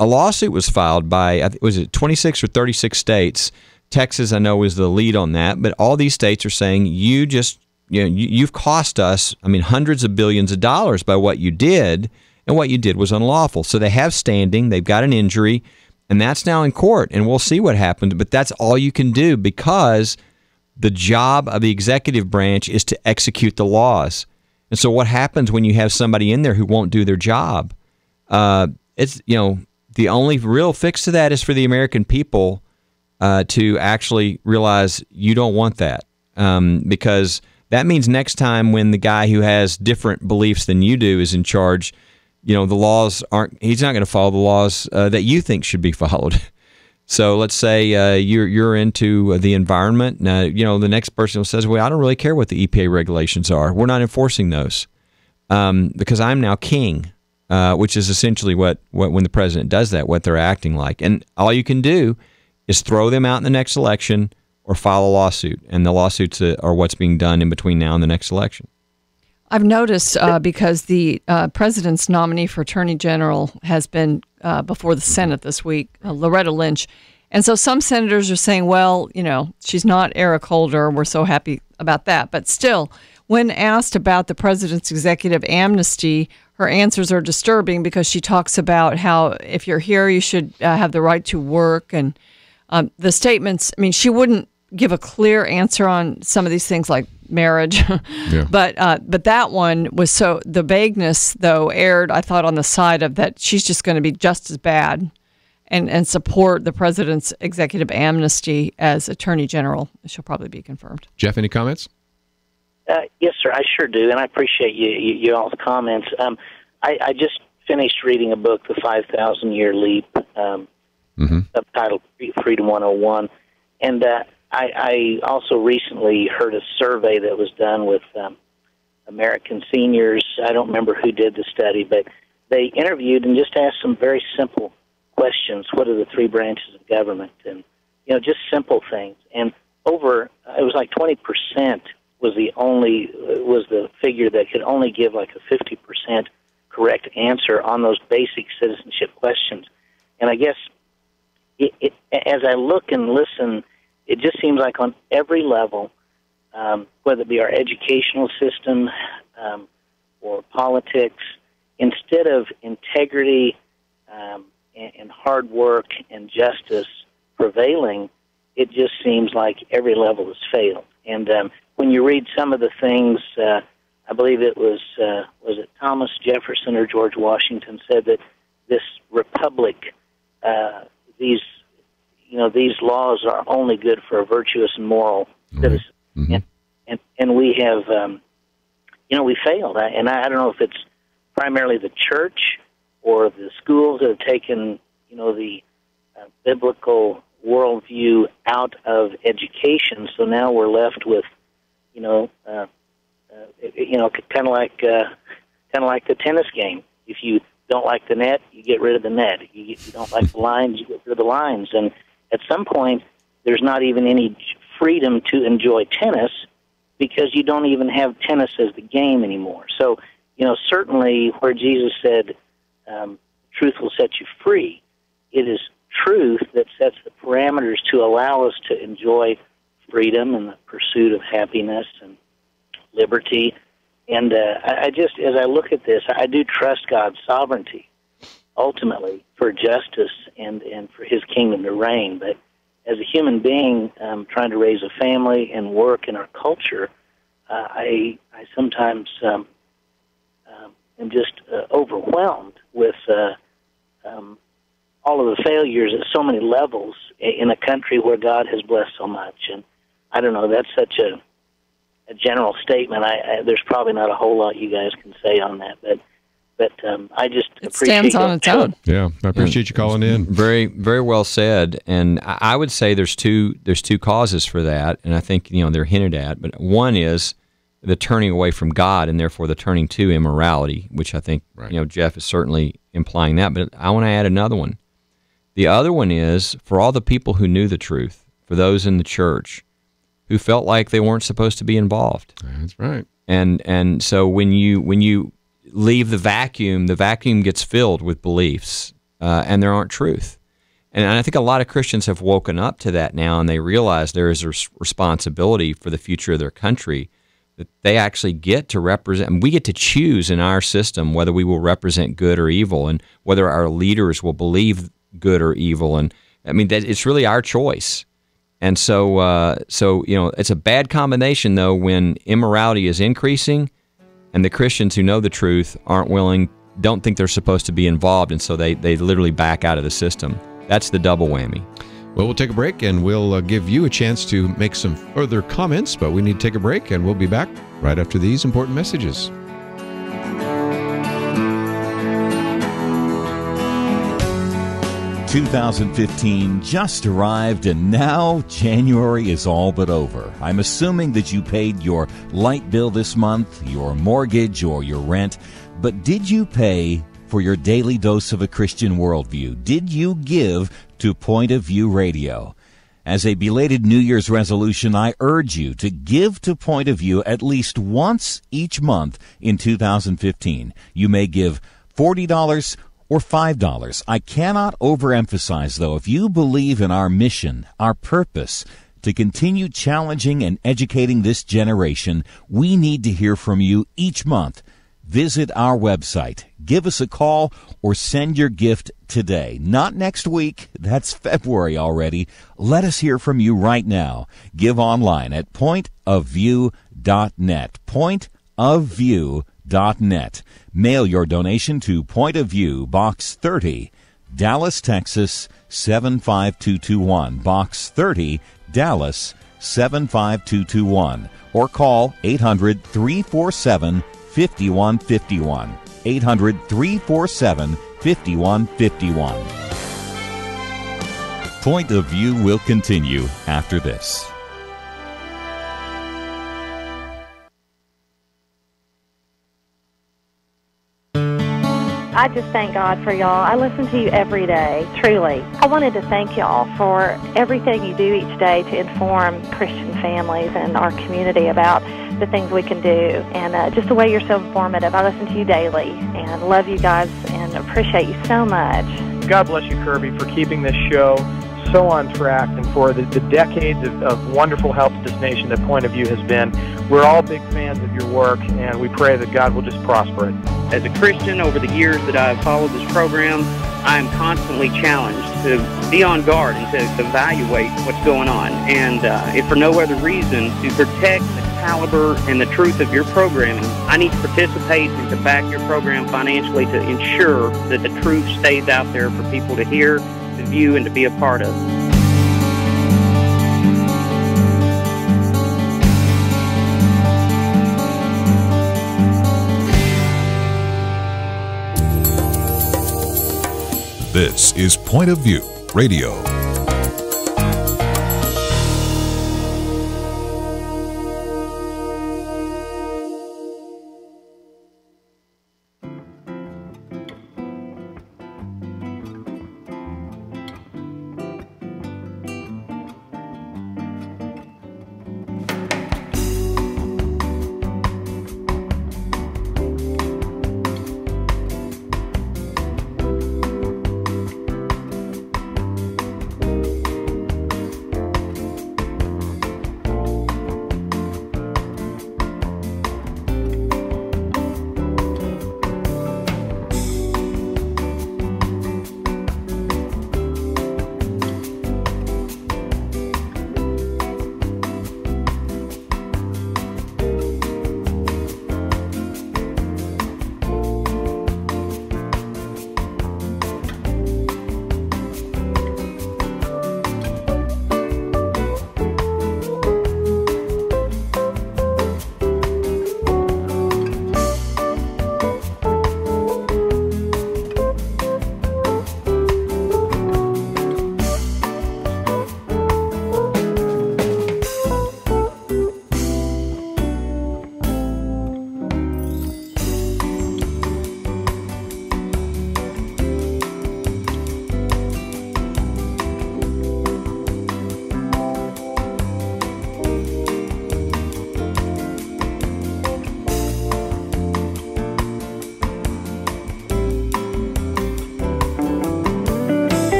lawsuit was filed by, was it 26 or 36 states? Texas, I know, is the lead on that, but all these states are saying you've cost us, hundreds of billions of dollars by what you did, and what you did was unlawful. So they have standing, they've got an injury, and that's now in court, and we'll see what happens. But that's all you can do, because the job of the executive branch is to execute the laws. And so what happens when you have somebody in there who won't do their job? It's the only real fix to that is for the American people to actually realize you don't want that, because that means next time when the guy who has different beliefs than you do is in charge, the laws he's not going to follow the laws that you think should be followed. So let's say you're into the environment. The next person says, well, I don't really care what the EPA regulations are. We're not enforcing those because I'm now king, which is essentially what when the president does that, what they're acting like. And all you can do is throw them out in the next election or file a lawsuit. And the lawsuits are what's being done in between now and the next election. I've noticed because the president's nominee for attorney general has been before the Senate this week, Loretta Lynch. And so some senators are saying, well, she's not Eric Holder. We're so happy about that. But still, when asked about the president's executive amnesty, her answers are disturbing, because she talks about how if you're here, you should have the right to work. And the statements, she wouldn't give a clear answer on some of these things like marriage. Yeah. But that one was the vagueness, though, aired, I thought, on the side of that she's just going to be just as bad and support the president's executive amnesty as attorney general. She'll probably be confirmed. Jeff, any comments? Yes, sir, I sure do, and I appreciate you all's comments. I just finished reading a book, The 5,000-Year Leap, subtitled Freedom 101, and I also recently heard a survey that was done with American seniors. I don't remember who did the study, but they interviewed and just asked some very simple questions. What are the three branches of government? And, just simple things. And it was like 20% was the figure that could only give like a 50% correct answer on those basic citizenship questions. And I guess as I look and listen, it just seems like on every level, whether it be our educational system or politics, instead of integrity and hard work and justice prevailing, it just seems like every level has failed. And when you read some of the things, I believe it was it Thomas Jefferson or George Washington said that this republic, these laws are only good for a virtuous and moral citizen. Mm-hmm. And we have, we failed. And I don't know if it's primarily the church or the schools that have taken, the biblical worldview out of education. So now we're left with, kind of like the tennis game. If you don't like the net, you get rid of the net. You don't like the lines, you get rid of the lines. And at some point, there's not even any freedom to enjoy tennis because you don't even have tennis as the game anymore. So, certainly where Jesus said, truth will set you free, it is truth that sets the parameters to allow us to enjoy freedom and the pursuit of happiness and liberty. And I just, as I look at this, I do trust God's sovereignty, ultimately, for justice and for His kingdom to reign. But as a human being trying to raise a family and work in our culture, I sometimes am just overwhelmed with all of the failures at so many levels in a country where God has blessed so much. And I don't know, that's such a general statement. There's probably not a whole lot you guys can say on that, but I just it stands on its own. Yeah, I appreciate you calling in. Very, very well said. And I would say there's two causes for that, and I think they're hinted at. But one is the turning away from God, and therefore the turning to immorality, which I think Jeff is certainly implying that. But I want to add another one. The other one is for all the people who knew the truth, for those in the church who felt like they weren't supposed to be involved. That's right. And so when you leave the vacuum gets filled with beliefs, and there aren't truth. And I think a lot of Christians have woken up to that now, and they realize there is a responsibility for the future of their country, that they actually get to represent, and we get to choose in our system whether we will represent good or evil, and whether our leaders will believe good or evil. And I mean, that it's really our choice. And so it's a bad combination, though, when immorality is increasing and the Christians who know the truth don't think they're supposed to be involved, and so they literally back out of the system. That's the double whammy. Well, we'll take a break, and we'll give you a chance to make some further comments, but we need to take a break, and we'll be back right after these important messages. "2015 just arrived, and now January is all but over. I'm assuming that you paid your light bill this month, your mortgage, or your rent, but did you pay for your daily dose of a Christian worldview? Did you give to Point of View Radio? As a belated New Year's resolution, I urge you to give to Point of View at least once each month in 2015. You may give $40 or $5. I cannot overemphasize, though, if you believe in our mission, our purpose, to continue challenging and educating this generation, we need to hear from you each month. Visit our website, give us a call, or send your gift today. Not next week. That's February already. Let us hear from you right now. Give online at pointofview.net. Pointofview.net. Mail your donation to Point of View, Box 30, Dallas, Texas 75221. Box 30, Dallas 75221. Or call 800-347-5151. 800-347-5151. Point of View will continue after this. I just thank God for y'all. I listen to you every day, truly. I wanted to thank y'all for everything you do each day to inform Christian families and our community about the things we can do, and just the way you're so informative. I listen to you daily and love you guys and appreciate you so much. God bless you, Kerby, for keeping this show so on track and for the decades of wonderful help to this nation that Point of View has been. We're all big fans of your work, and we pray that God will just prosper it. As a Christian, over the years that I've followed this program, I am constantly challenged to be on guard and to evaluate what's going on. And if for no other reason, to protect the caliber and the truth of your programming, I need to participate and to back your program financially to ensure that the truth stays out there for people to hear, to view, and to be a part of. This is Point of View Radio.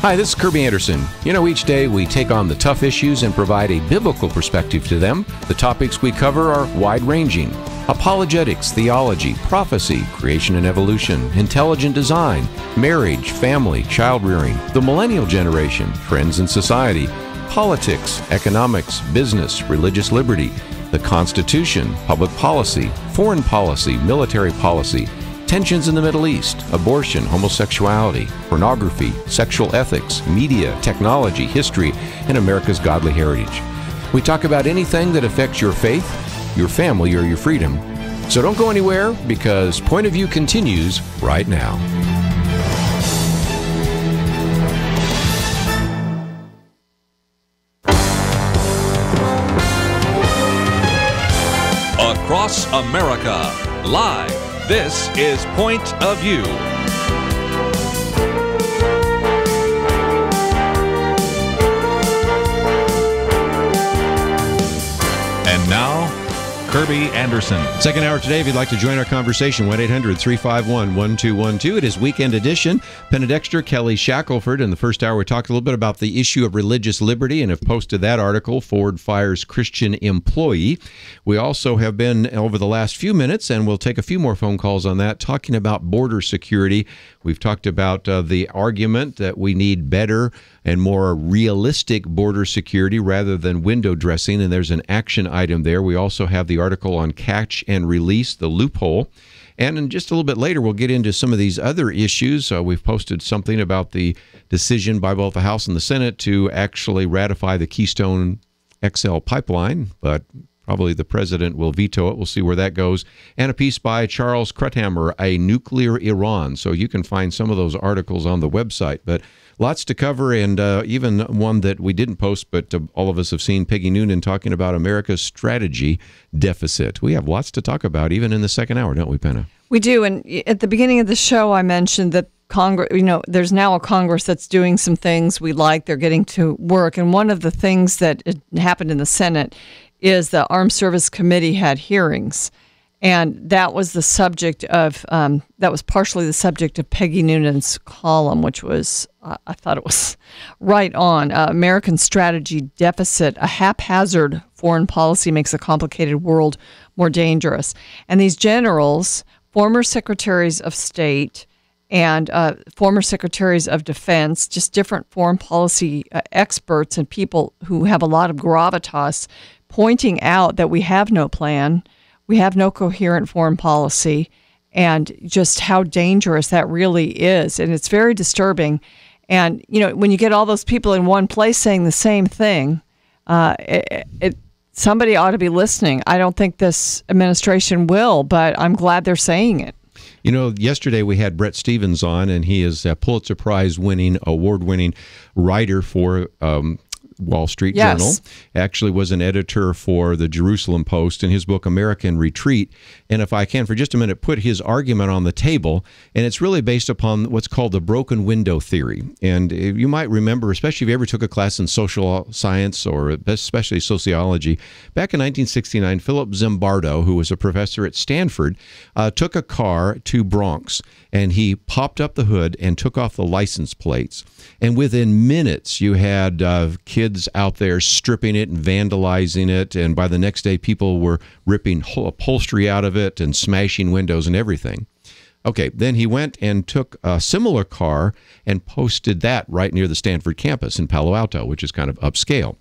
Hi, this is Kerby Anderson. You know, each day we take on the tough issues and provide a biblical perspective to them. The topics we cover are wide-ranging: apologetics, theology, prophecy, creation and evolution, intelligent design, marriage, family, child-rearing, the millennial generation, trends in society, politics, economics, business, religious liberty, the Constitution, public policy, foreign policy, military policy, tensions in the Middle East, abortion, homosexuality, pornography, sexual ethics, media, technology, history, and America's godly heritage. We talk about anything that affects your faith, your family, or your freedom. So don't go anywhere, because Point of View continues right now. Across America, live. This is Point of View. And now, Kerby Anderson. Second hour today, if you'd like to join our conversation, 1-800-351-1212. It is Weekend Edition. Penna, Dexter, Kelly, Shackelford. In the first hour, we talked a little bit about the issue of religious liberty and have posted that article, Ford Fires Christian Employee. We also have been, over the last few minutes, and we'll take a few more phone calls on that, talking about border security. We've talked about the argument that we need better and more realistic border security rather than window dressing, and there's an action item there. We also have the article on catch and release, the loophole. And in just a little bit later, we'll get into some of these other issues. We've posted something about the decision by both the House and the Senate to actually ratify the Keystone XL pipeline, but probably the president will veto it. We'll see where that goes. And a piece by Charles Kruthammer, A Nuclear Iran. So you can find some of those articles on the website. But lots to cover, and even one that we didn't post, but all of us have seen, Peggy Noonan talking about America's strategy deficit. We have lots to talk about, even in the second hour, don't we, Penna? We do, and at the beginning of the show, I mentioned that Congress, there's now a Congress that's doing some things we like. They're getting to work, and one of the things that happened in the Senate is the Armed Service Committee had hearings. And that was the subject of, that was partially the subject of Peggy Noonan's column, which was, I thought it was right on. American strategy deficit, a haphazard foreign policy makes a complicated world more dangerous. And these generals, former secretaries of state and former secretaries of defense, just different foreign policy experts and people who have a lot of gravitas, pointing out that we have no plan, we have no coherent foreign policy, and just how dangerous that really is. And it's very disturbing. And, when you get all those people in one place saying the same thing, somebody ought to be listening. I don't think this administration will, but I'm glad they're saying it. Yesterday we had Brett Stevens on, and he is a Pulitzer Prize-winning, award-winning writer for Wall Street Journal. Actually was an editor for the Jerusalem Post in his book American Retreat. And if I can for just a minute put his argument on the table, and it's really based upon what's called the broken window theory. And you might remember, especially if you ever took a class in social science or especially sociology, back in 1969, Philip Zimbardo, who was a professor at Stanford, took a car to Bronx, and he popped up the hood and took off the license plates. And within minutes, you had kids out there stripping it and vandalizing it, and by the next day, people were ripping upholstery out of it and smashing windows and everything. Okay, then he went and took a similar car and posted that right near the Stanford campus in Palo Alto, which is kind of upscale.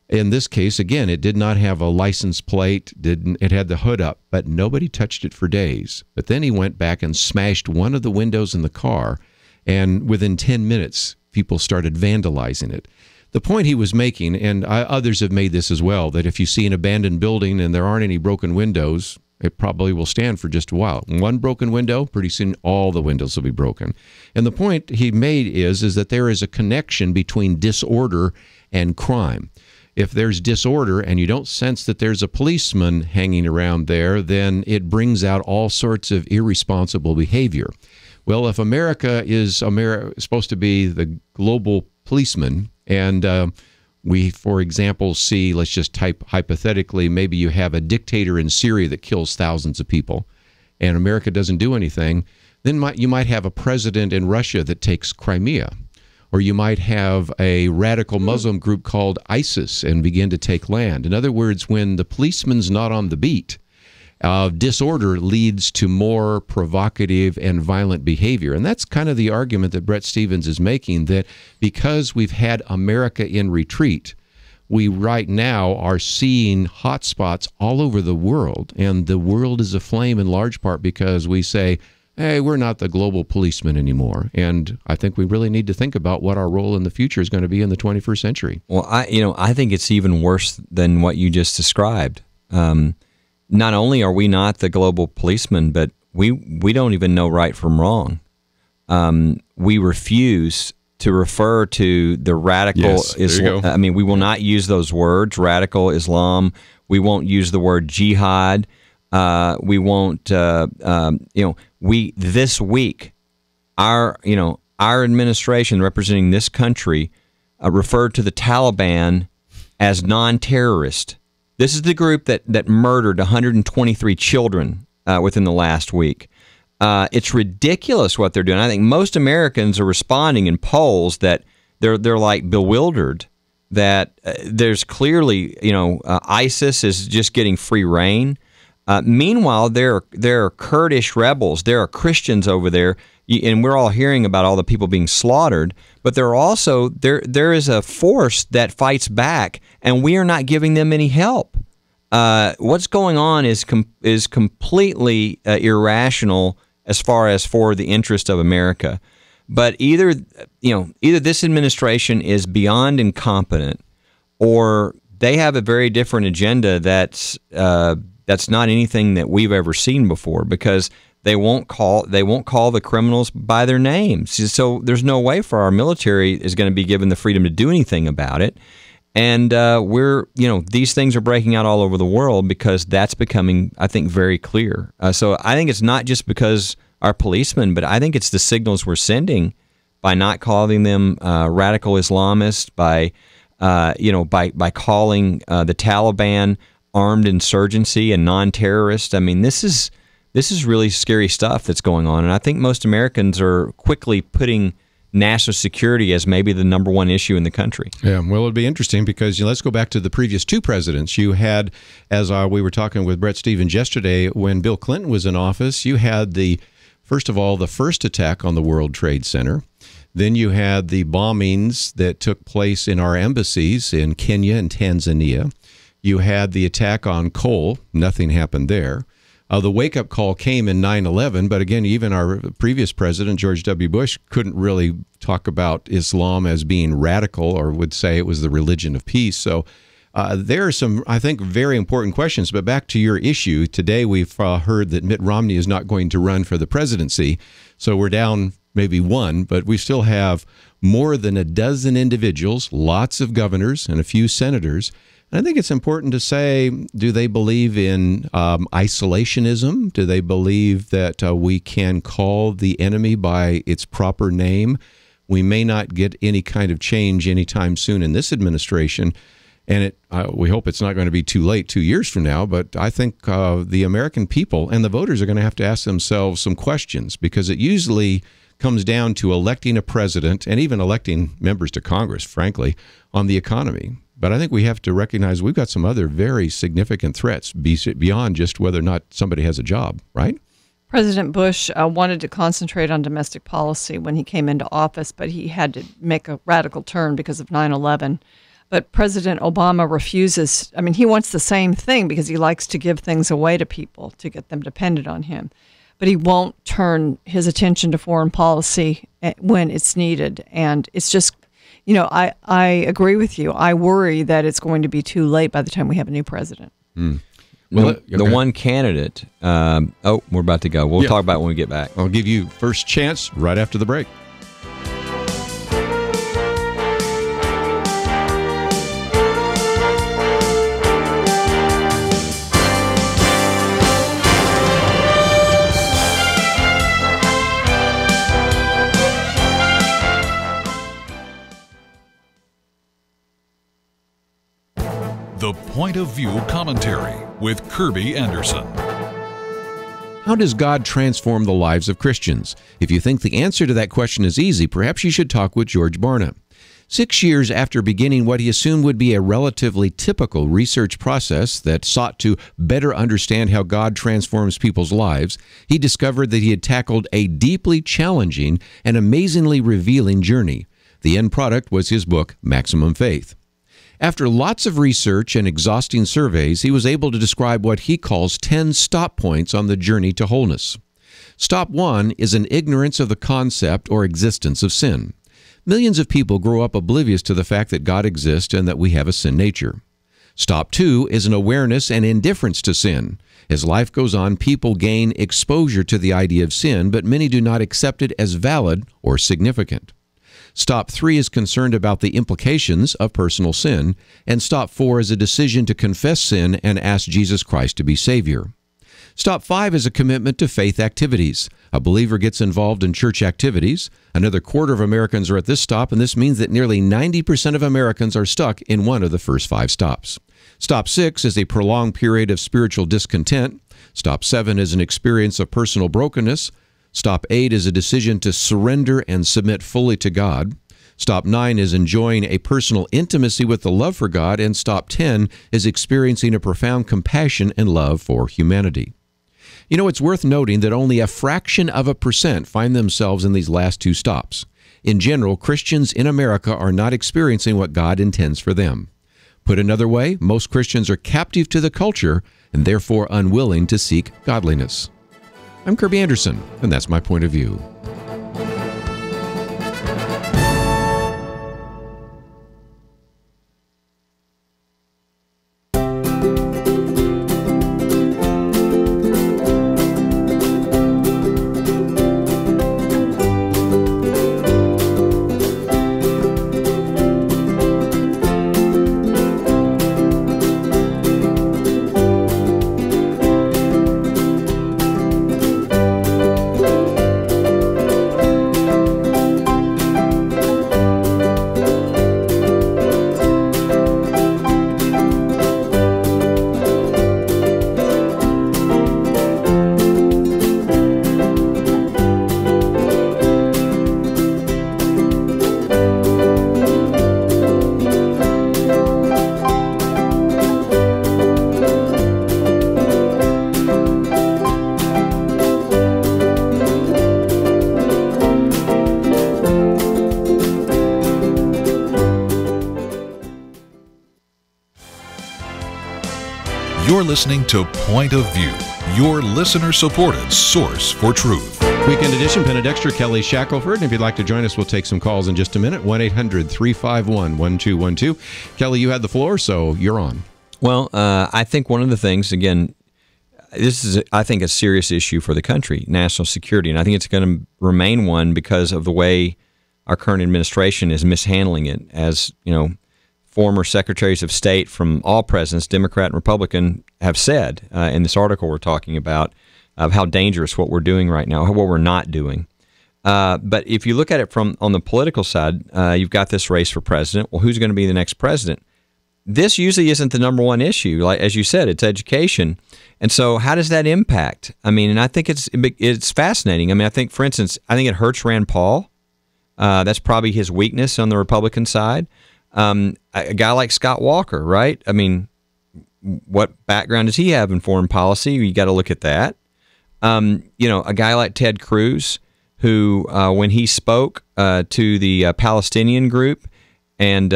In this case, again, it did not have a license plate, it had the hood up, but nobody touched it for days. But then he went back and smashed one of the windows in the car, and within 10 minutes, people started vandalizing it. The point he was making, and others have made this as well, that if you see an abandoned building and there aren't any broken windows, it probably will stand for just a while. One broken window, pretty soon all the windows will be broken. And the point he made is that there is a connection between disorder and crime. If there's disorder and you don't sense that there's a policeman hanging around there, then it brings out all sorts of irresponsible behavior. Well, if America is supposed to be the global policeman, and we, for example, see, let's just type hypothetically, maybe you have a dictator in Syria that kills thousands of people, and America doesn't do anything, then you might have a president in Russia that takes Crimea. Or you might have a radical Muslim group called ISIS and begin to take land. In other words, when the policeman's not on the beat, disorder leads to more provocative and violent behavior. And that's kind of the argument that Bret Stephens is making, that because we've had America in retreat, we right now are seeing hotspots all over the world. And the world is aflame in large part because we say, hey, we're not the global policeman anymore. And I think we really need to think about what our role in the future is going to be in the 21st century. Well, I think it's even worse than what you just described. Not only are we not the global policeman, but we don't even know right from wrong. We refuse to refer to the radical Islam. I mean, we will not use those words, radical Islam. We won't use the word jihad. We won't, this week, our administration representing this country referred to the Taliban as non-terrorist. This is the group that murdered 123 children within the last week. It's ridiculous what they're doing. I think most Americans are responding in polls that they're like bewildered that there's clearly, ISIS is just getting free reign. Meanwhile, there are Kurdish rebels. There are Christians over there, and we're all hearing about all the people being slaughtered. But there is a force that fights back, and we are not giving them any help. What's going on is completely irrational as far as for the interest of America. But either this administration is beyond incompetent, or they have a very different agenda that's not anything that we've ever seen before, because they won't call the criminals by their names. So there's no way for our military is going to be given the freedom to do anything about it. And these things are breaking out all over the world because that's becoming, I think, very clear. So I think it's not just because our policemen, but I think it's the signals we're sending by not calling them radical Islamists, by calling the Taliban armed insurgency and non-terrorist. I mean, this is really scary stuff that's going on, and I think most Americans are quickly putting national security as maybe the number one issue in the country. Yeah, well, it'd be interesting because let's go back to the previous two presidents. You had, as we were talking with Bret Stephens yesterday, when Bill Clinton was in office, you had first attack on the World Trade Center. Then you had the bombings that took place in our embassies in Kenya and Tanzania. You had the attack on coal. Nothing happened there. The wake-up call came in 9/11, but again, even our previous president, George W. Bush, couldn't really talk about Islam as being radical, or would say it was the religion of peace. So there are some, I think, very important questions. But back to your issue, today we've heard that Mitt Romney is not going to run for the presidency. So we're down maybe one, but we still have more than a dozen individuals, lots of governors, and a few senators. I think it's important to say, do they believe in isolationism? Do they believe that we can call the enemy by its proper name? We may not get any kind of change anytime soon in this administration, and we hope it's not going to be too late 2 years from now, but I think the American people and the voters are going to have to ask themselves some questions, because it usually comes down to electing a president and even electing members to Congress, frankly, on the economy. But I think we have to recognize we've got some other very significant threats beyond just whether or not somebody has a job, right? President Bush wanted to concentrate on domestic policy when he came into office, but he had to make a radical turn because of 9/11. But President Obama refuses. I mean, he wants the same thing because he likes to give things away to people to get them dependent on him. But he won't turn his attention to foreign policy when it's needed. And it's just, I agree with you. I worry that it's going to be too late by the time we have a new president. Well, the one candidate, we're about to go. We'll talk about it when we get back. I'll give you first chance right after the break. The Point of View Commentary with Kerby Anderson. How does God transform the lives of Christians? If you think the answer to that question is easy, perhaps you should talk with George Barna. 6 years after beginning what he assumed would be a relatively typical research process that sought to better understand how God transforms people's lives, he discovered that he had tackled a deeply challenging and amazingly revealing journey. The end product was his book, Maximum Faith. After lots of research and exhausting surveys, he was able to describe what he calls 10 stop points on the journey to wholeness. Stop 1 is an ignorance of the concept or existence of sin. Millions of people grow up oblivious to the fact that God exists and that we have a sin nature. Stop 2 is an awareness and indifference to sin. As life goes on, people gain exposure to the idea of sin, but many do not accept it as valid or significant. Stop 3 is concerned about the implications of personal sin, and Stop 4 is a decision to confess sin and ask Jesus Christ to be Savior. Stop 5 is a commitment to faith activities. A believer gets involved in church activities. Another quarter of Americans are at this stop, and this means that nearly 90% of Americans are stuck in one of the first 5 stops. Stop 6 is a prolonged period of spiritual discontent. Stop 7 is an experience of personal brokenness. Stop 8 is a decision to surrender and submit fully to God. Stop 9 is enjoying a personal intimacy with the love for God, and Stop 10 is experiencing a profound compassion and love for humanity. You know, it's worth noting that only a fraction of a percent find themselves in these last 2 stops. In general, Christians in America are not experiencing what God intends for them. Put another way, most Christians are captive to the culture and therefore unwilling to seek godliness. I'm Kerby Anderson, and that's my point of view. You're listening to Point of View, your listener-supported source for truth. Weekend edition, Penna, Dexter, Kelly, Shackelford. And if you'd like to join us, we'll take some calls in just a minute. 1-800-351-1212. Kelly, you had the floor, so you're on. Well, I think one of the things, again, this is, I think, a serious issue for the country, national security, and I think it's going to remain one because of the way our current administration is mishandling it. As, you know, former secretaries of state from all presidents, Democrat and Republican, have said in this article we're talking about, of how dangerous what we're doing right now, what we're not doing. But if you look at it from on the political side, you've got this race for president. Well, who's going to be the next president? This usually isn't the number one issue. Like, as you said, it's education. And so how does that impact? I mean, and I think it's fascinating. I mean, I think, for instance, I think it hurts Rand Paul. That's probably his weakness on the Republican side. A guy like Scott Walker, right? I mean, what background does he have in foreign policy? You got to look at that. You know, a guy like Ted Cruz, who, when he spoke to the Palestinian group, and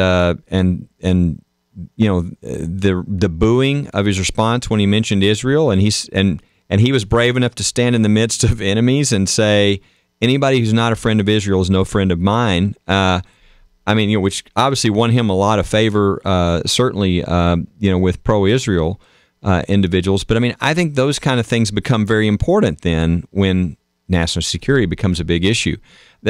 you know, the booing of his response when he mentioned Israel, and he was brave enough to stand in the midst of enemies and say, anybody who's not a friend of Israel is no friend of mine. I mean, you know, which obviously won him a lot of favor, certainly, you know, with pro-Israel individuals. But I mean, I think those kind of things become very important then when national security becomes a big issue.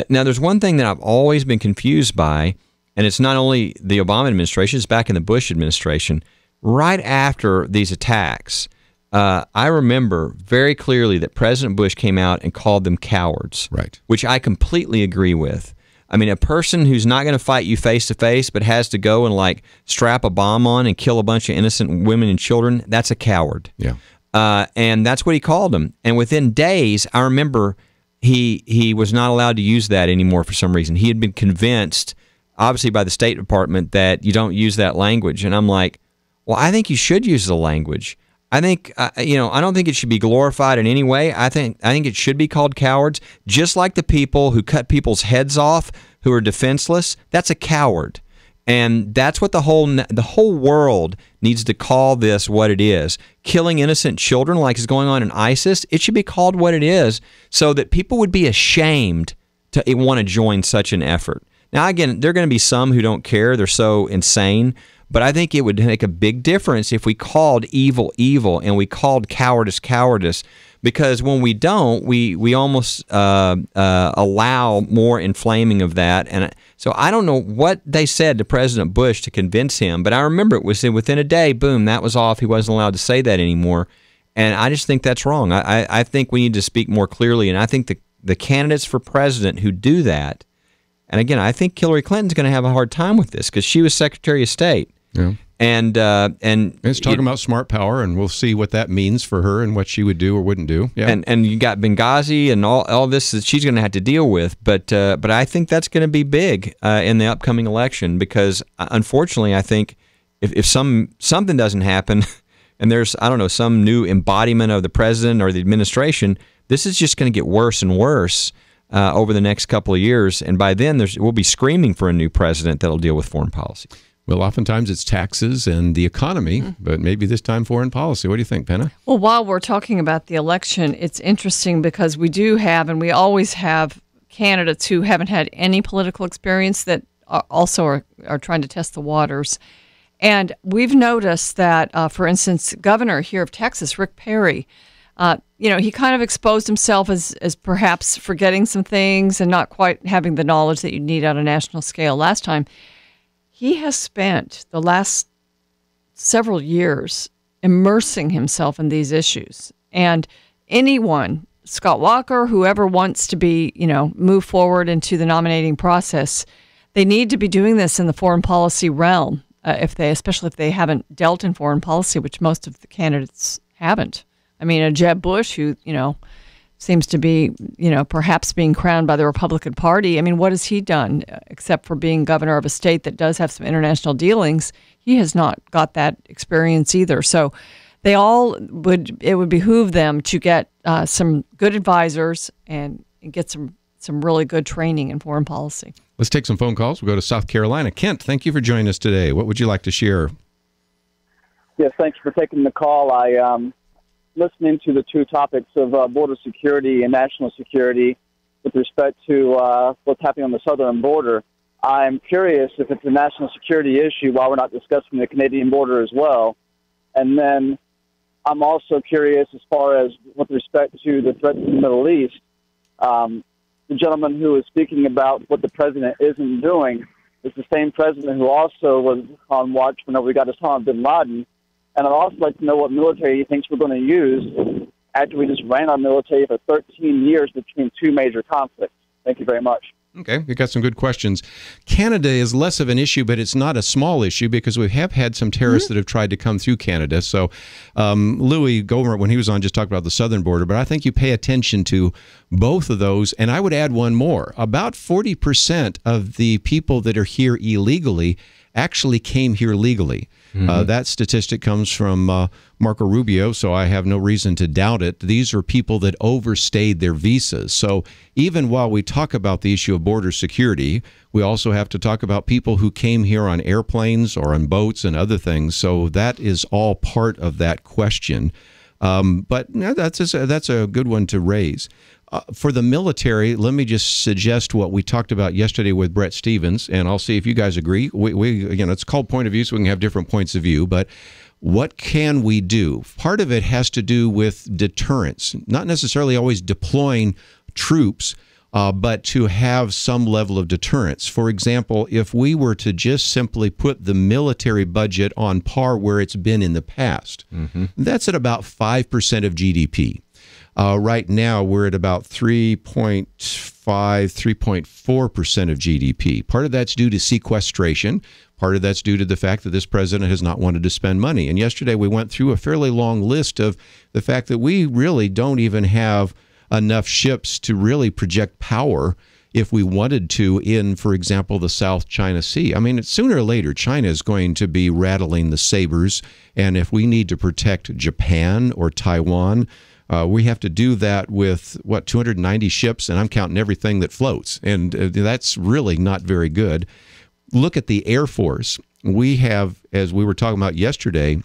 Now, there's one thing that I've always been confused by, and it's not only the Obama administration, it's back in the Bush administration. Right after these attacks, I remember very clearly that President Bush came out and called them cowards, right? Which I completely agree with. I mean, a person who's not going to fight you face to face, but has to go and like strap a bomb on and kill a bunch of innocent women and children, that's a coward. Yeah. And that's what he called them. And within days, I remember he was not allowed to use that anymore for some reason. He had been convinced, obviously by the State Department, that you don't use that language. And I'm like, well, I think you should use the language. I think, I don't think it should be glorified in any way. I think it should be called cowards, just like the people who cut people's heads off who are defenseless. That's a coward. And that's what the whole world needs to call this what it is. Killing innocent children like is going on in ISIS, it should be called what it is so that people would be ashamed to want to join such an effort. Now, again, there are going to be some who don't care. They're so insane. But I think it would make a big difference if we called evil, evil, and we called cowardice, cowardice. Because when we don't, we almost allow more inflaming of that. And so I don't know what they said to President Bush to convince him, but I remember it was within a day, boom, that was off. He wasn't allowed to say that anymore. And I just think that's wrong. I think we need to speak more clearly, and I think the candidates for president who do that, and again, I think Hillary Clinton's going to have a hard time with this because she was Secretary of State. Yeah. And it's talking about smart power, and we'll see what that means for her and what she would do or wouldn't do. Yeah. And you got Benghazi and all this that she's going to have to deal with. But I think that's going to be big in the upcoming election because, unfortunately, I think if something doesn't happen and there's, I don't know, some new embodiment of the president or the administration, this is just going to get worse and worse over the next couple of years. And by then, we'll be screaming for a new president that'll deal with foreign policy. Well, oftentimes it's taxes and the economy, but maybe this time foreign policy. What do you think, Penna? Well, while we're talking about the election, it's interesting because we do have, and we always have, candidates who haven't had any political experience that also are trying to test the waters. And we've noticed that, for instance, governor here of Texas, Rick Perry, he kind of exposed himself as perhaps forgetting some things and not quite having the knowledge that you need on a national scale last time. He has spent the last several years immersing himself in these issues. And anyone, Scott Walker, whoever wants to be, move forward into the nominating process, they need to be doing this in the foreign policy realm, especially if they haven't dealt in foreign policy, which most of the candidates haven't. I mean, a Jeb Bush who, seems to be, perhaps being crowned by the Republican Party. I mean, what has he done except for being governor of a state that does have some international dealings? He has not got that experience either. So it would behoove them to get some good advisors and get some really good training in foreign policy. Let's take some phone calls. We'll go to South Carolina. Kent, thank you for joining us today. What would you like to share? Yes, thanks for taking the call. Listening to the two topics of border security and national security with respect to what's happening on the southern border, I'm curious if it's a national security issue while we're not discussing the Canadian border as well. And then I'm also curious as far as with respect to the threats in the Middle East. The gentleman who was speaking about what the president isn't doing is the same president who also was on watch whenever we got Osama bin Laden. And I'd also like to know what military he thinks we're going to use after we just ran our military for 13 years between two major conflicts. Thank you very much. Okay, we got some good questions. Canada is less of an issue, but it's not a small issue because we have had some terrorists that have tried to come through Canada. So Louie Gohmert, when he was on, just talked about the southern border, but I think you pay attention to both of those. And I would add one more. About 40% of the people that are here illegally actually came here legally. That statistic comes from Marco Rubio, so I have no reason to doubt it. These are people that overstayed their visas. So even while we talk about the issue of border security, we also have to talk about people who came here on airplanes or on boats and other things. So that is all part of that question. But that's a good one to raise. For the military, let me just suggest what we talked about yesterday with Brett Stevens, and I'll see if you guys agree. Again, it's called point of view, so we can have different points of view, but what can we do? Part of it has to do with deterrence, not necessarily always deploying troops, but to have some level of deterrence. For example, if we were to just simply put the military budget on par where it's been in the past, that's at about 5% of GDP. Right now, we're at about 3.4% of GDP. Part of that's due to sequestration. Part of that's due to the fact that this president has not wanted to spend money. And yesterday we went through a fairly long list of the fact that we really don't even have enough ships to really project power if we wanted to in, for example, the South China Sea. I mean, sooner or later, China is going to be rattling the sabers. And if we need to protect Japan or Taiwan, we have to do that with, 290 ships, and I'm counting everything that floats. And that's really not very good. Look at the Air Force. We have, as we were talking about yesterday,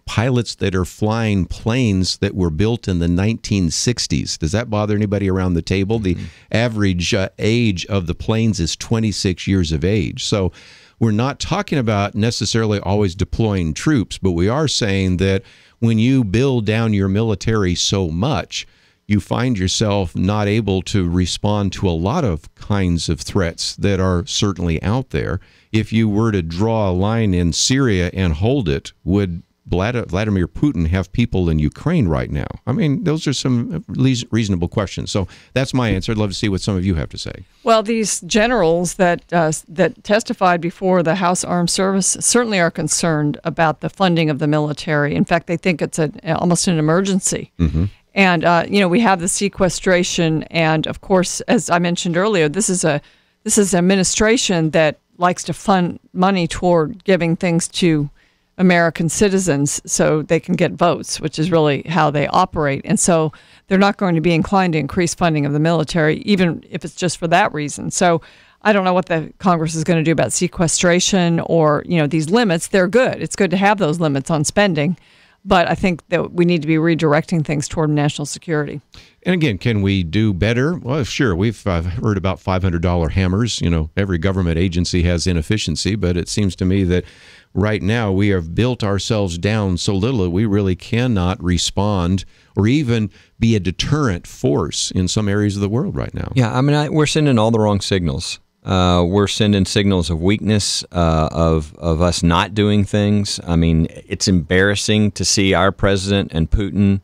pilots that are flying planes that were built in the 1960s. Does that bother anybody around the table? The average age of the planes is 26 years of age. So we're not talking about necessarily always deploying troops, but we are saying that when you build down your military so much, you find yourself not able to respond to a lot of kinds of threats that are certainly out there. If you were to draw a line in Syria and hold it, would Vladimir Putin have people in Ukraine right now? I mean, those are some reasonable questions. So that's my answer. I'd love to see what some of you have to say. Well, these generals that testified before the House Armed Service certainly are concerned about the funding of the military. In fact, they think it's almost an emergency. Mm-hmm. And, we have the sequestration. And, of course, as I mentioned earlier, this is an administration that likes to fund money toward giving things to American citizens so they can get votes, which is really how they operate. And so they're not going to be inclined to increase funding of the military, even if it's just for that reason. So I don't know what the Congress is going to do about sequestration or, these limits. They're good. It's good to have those limits on spending. But I think that we need to be redirecting things toward national security. And again, can we do better? Well, sure. We've heard about $500 hammers. Every government agency has inefficiency, but it seems to me that right now we have built ourselves down so little that we really cannot respond or even be a deterrent force in some areas of the world right now. Yeah, I mean, we're sending all the wrong signals. We're sending signals of weakness, of us not doing things. I mean, it's embarrassing to see our president and Putin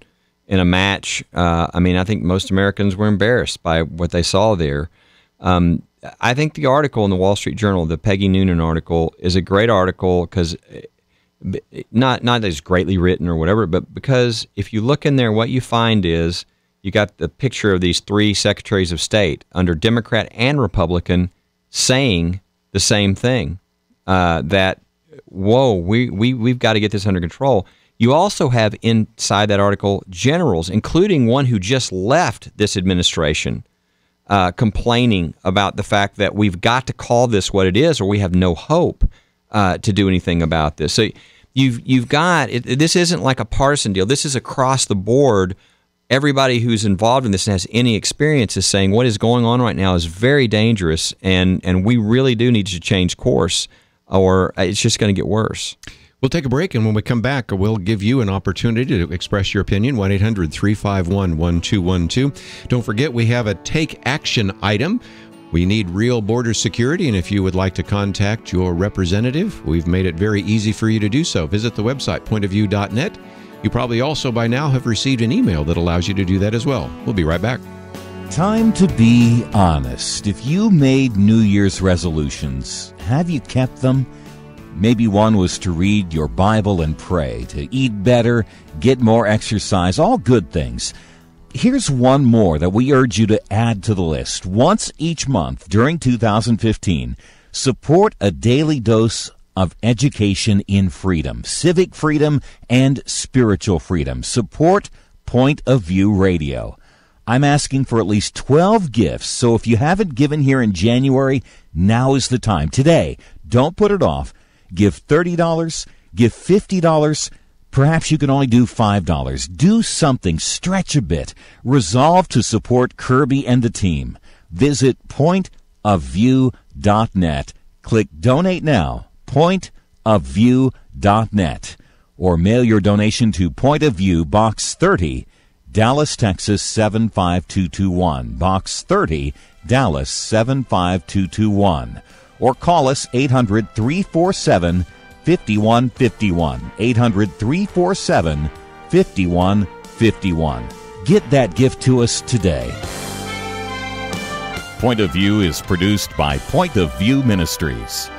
in a match. I think most Americans were embarrassed by what they saw there. I think the article in the Wall Street Journal, the Peggy Noonan article, is a great article because not that it's greatly written or whatever, but because if you look in there, what you find is you got the picture of these three secretaries of state under Democrat and Republican saying the same thing, that, whoa, we've got to get this under control. You also have inside that article generals, including one who just left this administration, complaining about the fact that we've got to call this what it is or we have no hope to do anything about this. So you've got, this isn't like a partisan deal. This is across the board. Everybody who's involved in this and has any experience is saying what is going on right now is very dangerous, and we really do need to change course, or it's just going to get worse. We'll take a break, and when we come back, we'll give you an opportunity to express your opinion, 1-800-351-1212. Don't forget, we have a take action item. We need real border security, and if you would like to contact your representative, we've made it very easy for you to do so. Visit the website, pointofview.net. You probably also by now have received an email that allows you to do that as well. We'll be right back. Time to be honest. If you made New Year's resolutions, have you kept them? Maybe one was to read your Bible and pray, to eat better, get more exercise, all good things. Here's one more that we urge you to add to the list. Once each month during 2015, support a daily dose of education in freedom, civic freedom, and spiritual freedom. Support Point of View Radio. I'm asking for at least 12 gifts, so if you haven't given here in January, now is the time. Today, don't put it off. Give $30, give $50, perhaps you can only do $5. Do something, stretch a bit. Resolve to support Kerby and the team. Visit pointofview.net. Click Donate Now. pointofview.net, or mail your donation to Point of View, Box 30, Dallas, Texas 75221, Box 30, Dallas 75221, or call us 800-347-5151, 800-347-5151. Get that gift to us today. Point of View is produced by Point of View Ministries.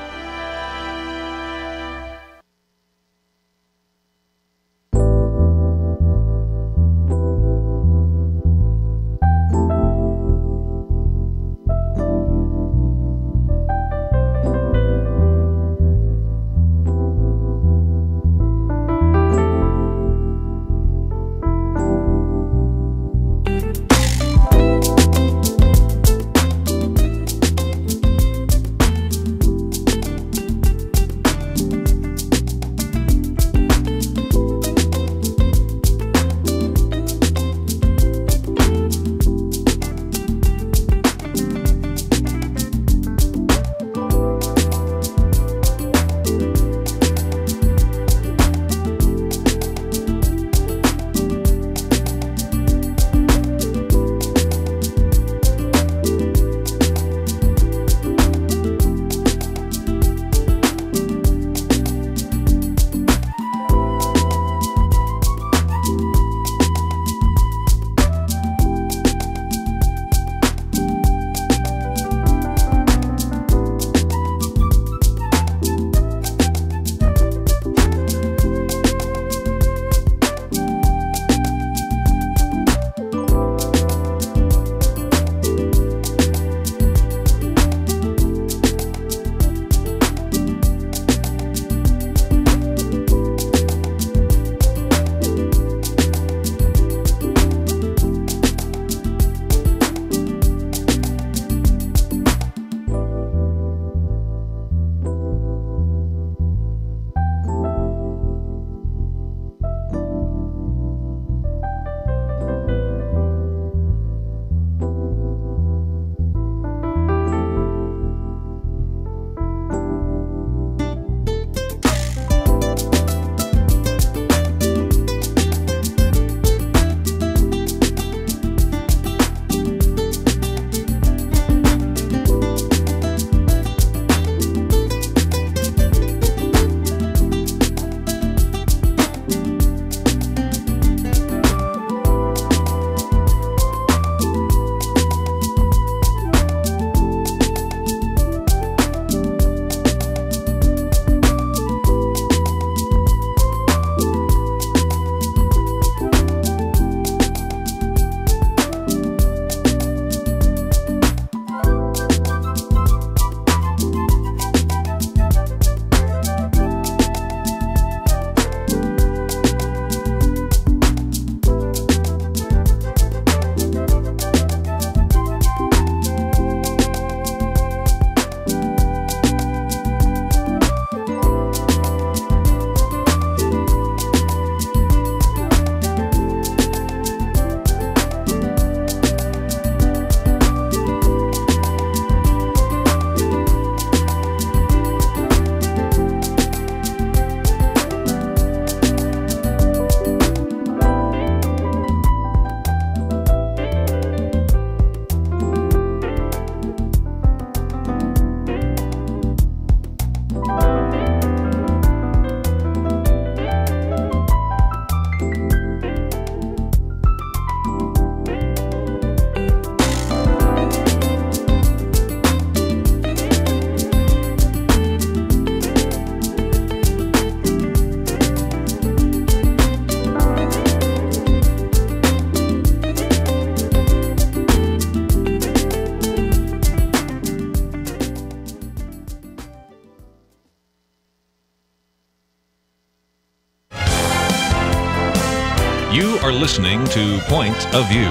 You are listening to Point of View.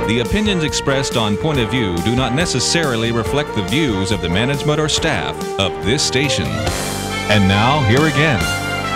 The opinions expressed on Point of View do not necessarily reflect the views of the management or staff of this station. And now, here again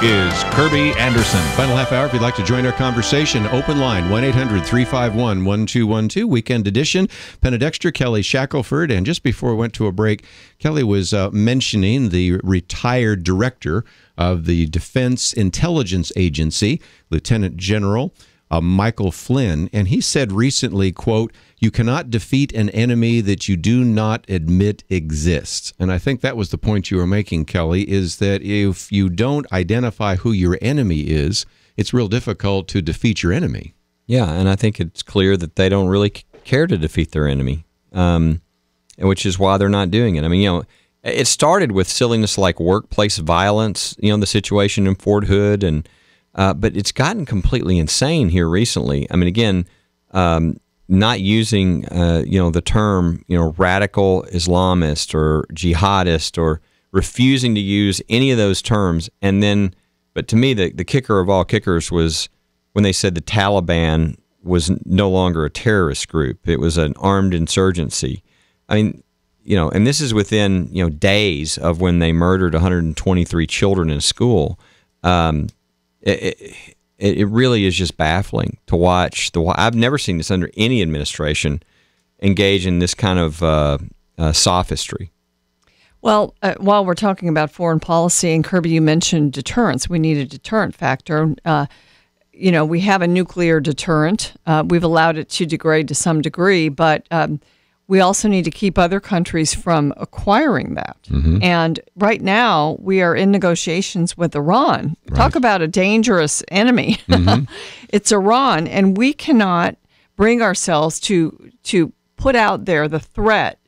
is Kerby Anderson. Final half hour, if you'd like to join our conversation, open line, 1-800-351-1212, weekend edition. Penna, Dexter, Kelly, Shackelford. And just before we went to a break, Kelly was mentioning the retired director of the Defense Intelligence Agency, Lieutenant General Michael Flynn. And he said recently, quote, "You cannot defeat an enemy that you do not admit exists." And I think that was the point you were making, Kelly, is that if you don't identify who your enemy is, it's real difficult to defeat your enemy. Yeah, and I think it's clear that they don't really care to defeat their enemy, which is why they're not doing it. I mean, it started with silliness like workplace violence, the situation in Fort Hood, but it's gotten completely insane here recently. I mean, again, not using the term radical Islamist or jihadist, or refusing to use any of those terms. And then, but to me, the kicker of all kickers was when they said the Taliban was no longer a terrorist group. It was an armed insurgency. I mean, and this is within, days of when they murdered 123 children in a school. It really is just baffling to watch. I've never seen this under any administration engage in this kind of sophistry. Well, while we're talking about foreign policy, and Kerby, you mentioned deterrence. We need a deterrent factor. We have a nuclear deterrent. We've allowed it to degrade to some degree, but we also need to keep other countries from acquiring that. Mm-hmm. And right now, we are in negotiations with Iran. Right. Talk about a dangerous enemy. Mm-hmm. It's Iran, and we cannot bring ourselves to put out there the threat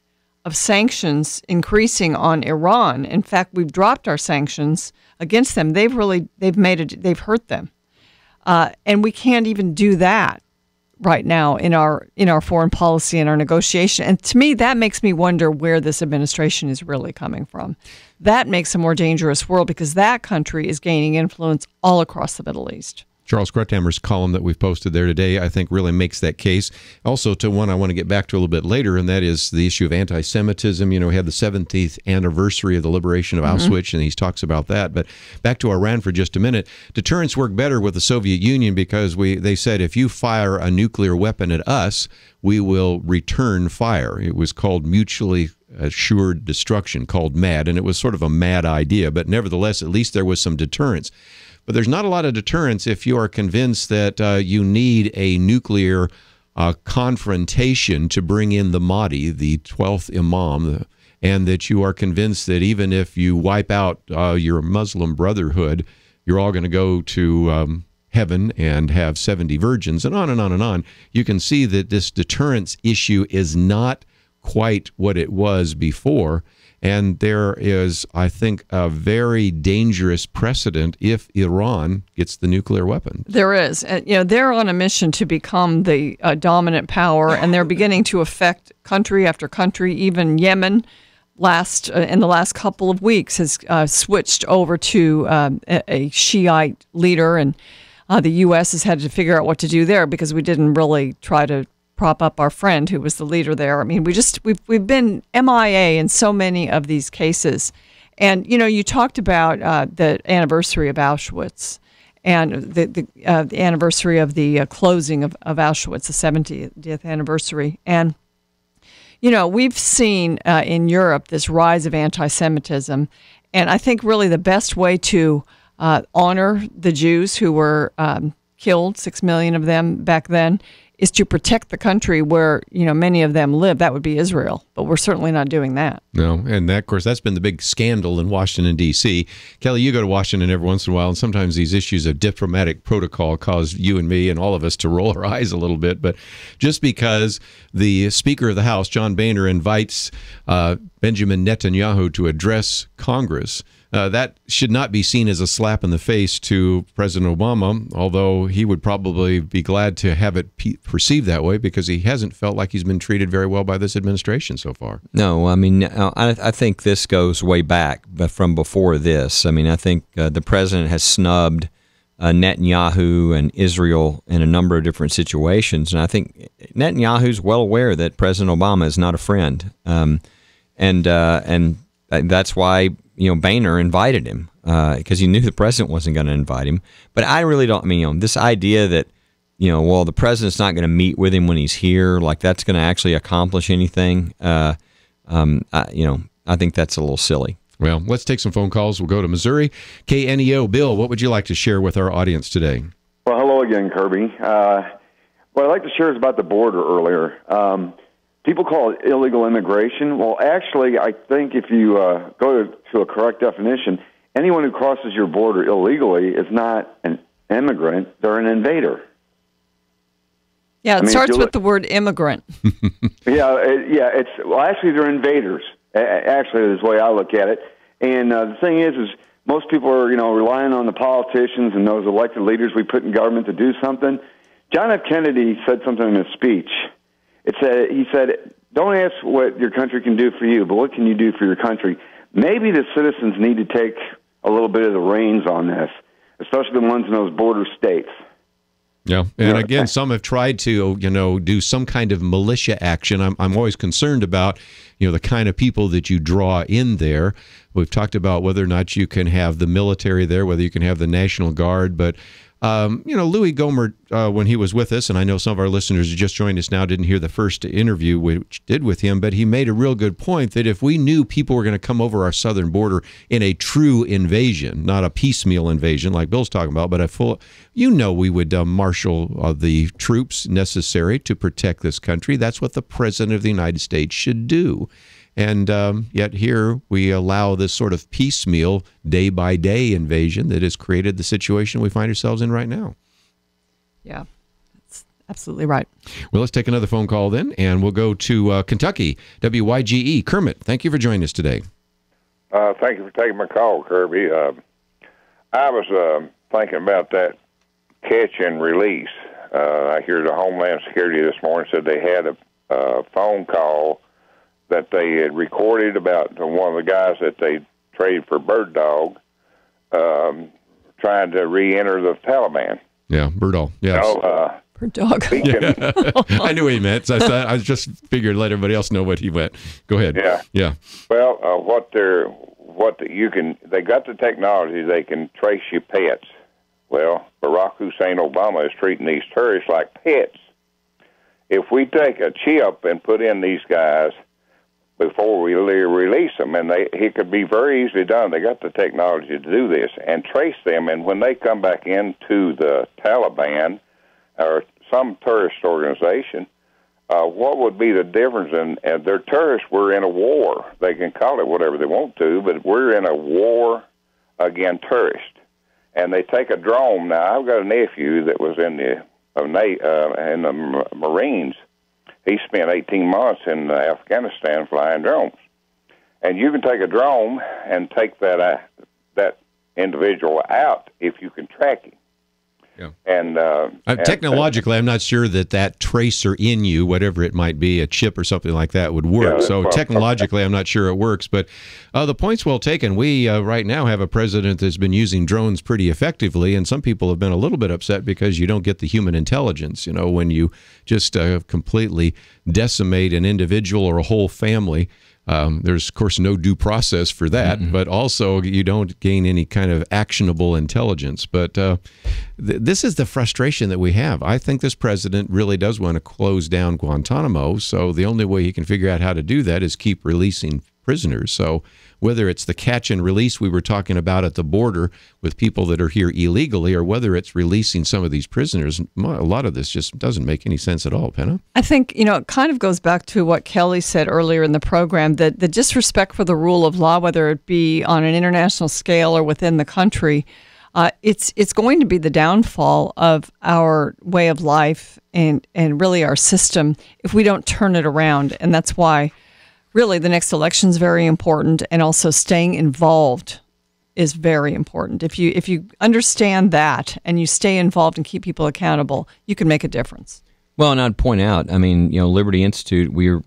of sanctions increasing on Iran. In fact, we've dropped our sanctions against them. They've hurt them. And we can't even do that right now in our foreign policy and our negotiation. And to me, that makes me wonder where this administration is really coming from. That makes a more dangerous world because that country is gaining influence all across the Middle East. Charles Crethammer's column that we've posted there today, I think, really makes that case. Also, to one I want to get back to a little bit later, and that is the issue of anti-Semitism. We had the 70th anniversary of the liberation of Auschwitz, and he talks about that. But back to Iran for just a minute. Deterrence worked better with the Soviet Union because they said, if you fire a nuclear weapon at us, we will return fire. It was called mutually assured destruction, called MAD, and it was sort of a mad idea. But nevertheless, at least there was some deterrence. But there's not a lot of deterrence if you are convinced that you need a nuclear confrontation to bring in the Mahdi, the 12th Imam, and that you are convinced that even if you wipe out your Muslim brotherhood, you're all going to go to heaven and have 70 virgins, and on and on and on. You can see that this deterrence issue is not quite what it was before. And there is, I think, a very dangerous precedent if Iran gets the nuclear weapon. There is. They're on a mission to become the dominant power, and they're beginning to affect country after country. Even Yemen, in the last couple of weeks, has switched over to a Shiite leader, and the U.S. has had to figure out what to do there because we didn't really try to prop up our friend who was the leader there. I mean, we've been MIA in so many of these cases. And, you talked about the anniversary of Auschwitz and the anniversary of the closing of Auschwitz, the 70th anniversary. And, we've seen in Europe this rise of anti-Semitism. And I think really the best way to honor the Jews who were killed, 6 million of them back then, is to protect the country where, many of them live. That would be Israel, but we're certainly not doing that. No, and that, of course, that's been the big scandal in Washington, D.C. Kelly, you go to Washington every once in a while, and sometimes these issues of diplomatic protocol cause you and me and all of us to roll our eyes a little bit. But just because the Speaker of the House, John Boehner, invites Benjamin Netanyahu to address Congress, that should not be seen as a slap in the face to President Obama, although he would probably be glad to have it perceived that way because he hasn't felt like he's been treated very well by this administration so far. No, I mean, I think this goes way back from before this. I mean, I think the president has snubbed Netanyahu and Israel in a number of different situations, and I think Netanyahu's well aware that President Obama is not a friend, and that's why Boehner invited him because he knew the president wasn't going to invite him. But I really don't. I mean, this idea that the president's not going to meet with him when he's here, like that's going to actually accomplish anything. I think that's a little silly. Well, let's take some phone calls. We'll go to Missouri. KNEO, Bill, what would you like to share with our audience today? Well, hello again, Kerby. What I'd like to share is about the border earlier. People call it illegal immigration. Well, actually, I think if you go to a correct definition, anyone who crosses your border illegally is not an immigrant, they're an invader. Yeah, it starts with the word immigrant. Actually, they're invaders. Actually, is the way I look at it. And the thing is most people are, relying on the politicians and those elected leaders we put in government to do something. John F. Kennedy said something in his speech. He said, "Don't ask what your country can do for you, but what can you do for your country?" Maybe the citizens need to take a little bit of the reins on this, especially the ones in those border states. Yeah, and again, some have tried to, do some kind of militia action. I'm always concerned about, the kind of people that you draw in there. We've talked about whether or not you can have the military there, whether you can have the National Guard, but Louie Gohmert, when he was with us, and I know some of our listeners who just joined us now didn't hear the first interview which did with him, but he made a real good point that if we knew people were going to come over our southern border in a true invasion, not a piecemeal invasion like Bill's talking about, but a full, we would marshal the troops necessary to protect this country. That's what the President of the United States should do. And yet here we allow this sort of piecemeal, day-by-day invasion that has created the situation we find ourselves in right now. Yeah, that's absolutely right. Well, let's take another phone call then, and we'll go to Kentucky, WYGE. Kermit, thank you for joining us today. Thank you for taking my call, Kirby. I was thinking about that catch and release. I hear the Homeland Security this morning said they had a phone call that they had recorded about one of the guys that they traded for Bird Dog trying to re-enter the Taliban. Yeah, Bird Dog. Yes. Bird Dog. Yeah. I knew what he meant. So I just figured let everybody else know what he meant. Go ahead. Yeah. Well, they got the technology. They can trace your pets. Well, Barack Hussein Obama is treating these terrorists like pets. If we take a chip and put in these guys before we release them, and it could be very easily done. They got the technology to do this and trace them, and when they come back into the Taliban or some terrorist organization, what would be the difference? And they're terrorists. We're in a war. They can call it whatever they want to, but we're in a war against terrorists. And they take a drone. Now, I've got a nephew that was in the Marines. He spent 18 months in Afghanistan flying drones. And you can take a drone and take that individual out if you can track him. Yeah. And technologically, I'm not sure that tracer in you, whatever it might be, a chip or something like that, would work. So technologically, I'm not sure it works. But the point's well taken. We right now have a president that's been using drones pretty effectively, and some people have been a little bit upset because you don't get the human intelligence. When you just completely decimate an individual or a whole family. There's, of course, no due process for that, but also you don't gain any kind of actionable intelligence. But this is the frustration that we have. I think this president really does want to close down Guantanamo, so the only way he can figure out how to do that is keep releasing prisoners. So whether it's the catch and release we were talking about at the border with people that are here illegally, or whether it's releasing some of these prisoners, a lot of this just doesn't make any sense at all, Penna. I think, it kind of goes back to what Kelly said earlier in the program, that the disrespect for the rule of law, whether it be on an international scale or within the country, it's going to be the downfall of our way of life and really our system if we don't turn it around. And that's why really the next election is very important, and also staying involved is very important. If you understand that and you stay involved and keep people accountable, you can make a difference. Well, and I'd point out, Liberty Institute, we're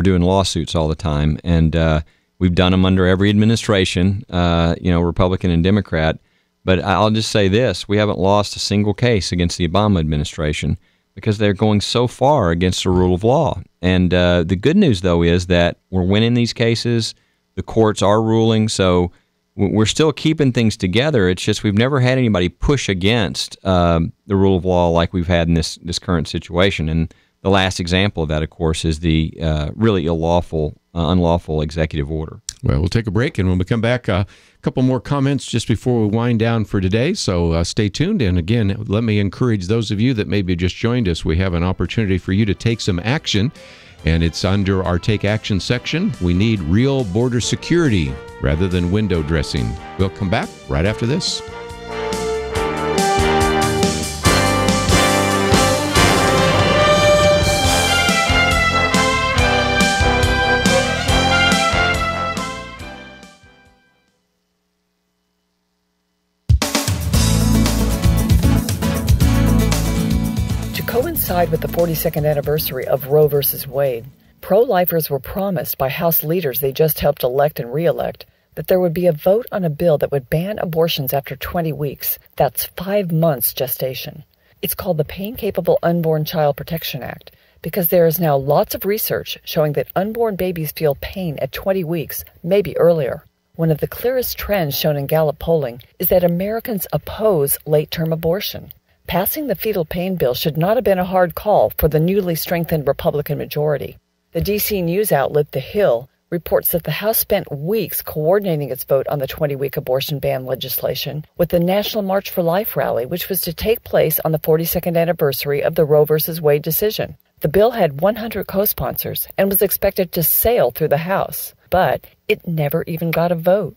doing lawsuits all the time, and we've done them under every administration, Republican and Democrat. But I'll just say this: we haven't lost a single case against the Obama administration, because they're going so far against the rule of law. And the good news, though, is that we're winning these cases. The courts are ruling, so we're still keeping things together. It's just we've never had anybody push against the rule of law like we've had in this current situation. And the last example of that, of course, is the really unlawful executive order. Well, we'll take a break, and when we come back, a couple more comments just before we wind down for today, so stay tuned. And again, let me encourage those of you that maybe just joined us. We have an opportunity for you to take some action, and it's under our Take Action section. We need real border security rather than window dressing. We'll come back right after this. coincide with the 42nd anniversary of Roe v. Wade, pro-lifers were promised by House leaders they just helped elect and re-elect that there would be a vote on a bill that would ban abortions after 20 weeks. That's 5 months gestation. It's called the Pain-Capable Unborn Child Protection Act because there is now lots of research showing that unborn babies feel pain at 20 weeks, maybe earlier. One of the clearest trends shown in Gallup polling is that Americans oppose late-term abortion. Passing the fetal pain bill should not have been a hard call for the newly strengthened Republican majority. The D.C. news outlet The Hill reports that the House spent weeks coordinating its vote on the 20-week abortion ban legislation with the National March for Life rally, which was to take place on the 42nd anniversary of the Roe v. Wade decision. The bill had 100 co-sponsors and was expected to sail through the House, but it never even got a vote.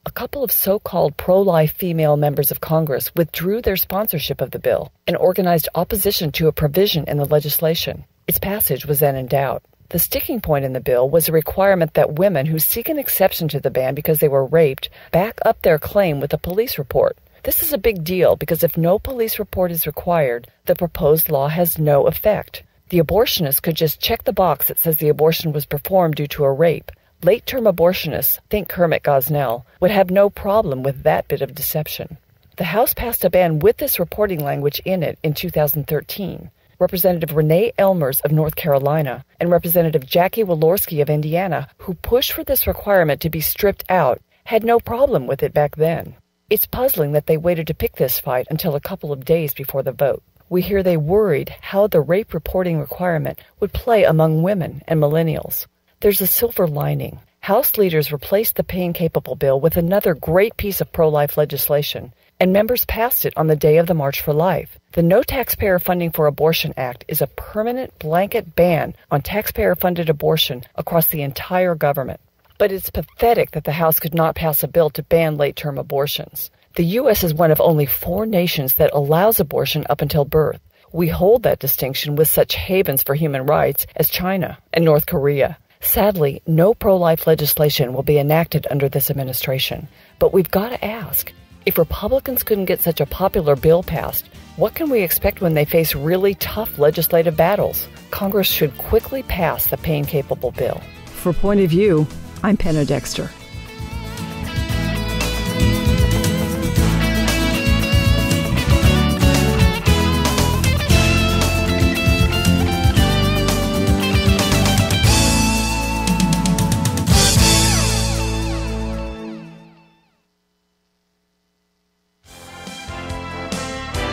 A couple of so-called pro-life female members of Congress withdrew their sponsorship of the bill and organized opposition to a provision in the legislation. Its passage was then in doubt. The sticking point in the bill was a requirement that women who seek an exception to the ban because they were raped back up their claim with a police report. This is a big deal because if no police report is required, the proposed law has no effect. The abortionist could just check the box that says the abortion was performed due to a rape. Late-term abortionists, think Kermit Gosnell, would have no problem with that bit of deception. The House passed a ban with this reporting language in it in 2013. Representative Renee Elmers of North Carolina and Representative Jackie Walorski of Indiana, who pushed for this requirement to be stripped out, had no problem with it back then. It's puzzling that they waited to pick this fight until a couple of days before the vote. We hear they worried how the rape reporting requirement would play among women and millennials. There's a silver lining. House leaders replaced the pain-capable bill with another great piece of pro-life legislation, and members passed it on the day of the March for Life. The No Taxpayer Funding for Abortion Act is a permanent blanket ban on taxpayer-funded abortion across the entire government. But it's pathetic that the House could not pass a bill to ban late-term abortions. The U.S. is one of only 4 nations that allows abortion up until birth. We hold that distinction with such havens for human rights as China and North Korea. Sadly, no pro-life legislation will be enacted under this administration. But we've got to ask, if Republicans couldn't get such a popular bill passed, what can we expect when they face really tough legislative battles? Congress should quickly pass the pain-capable bill. For Point of View, I'm Penna Dexter.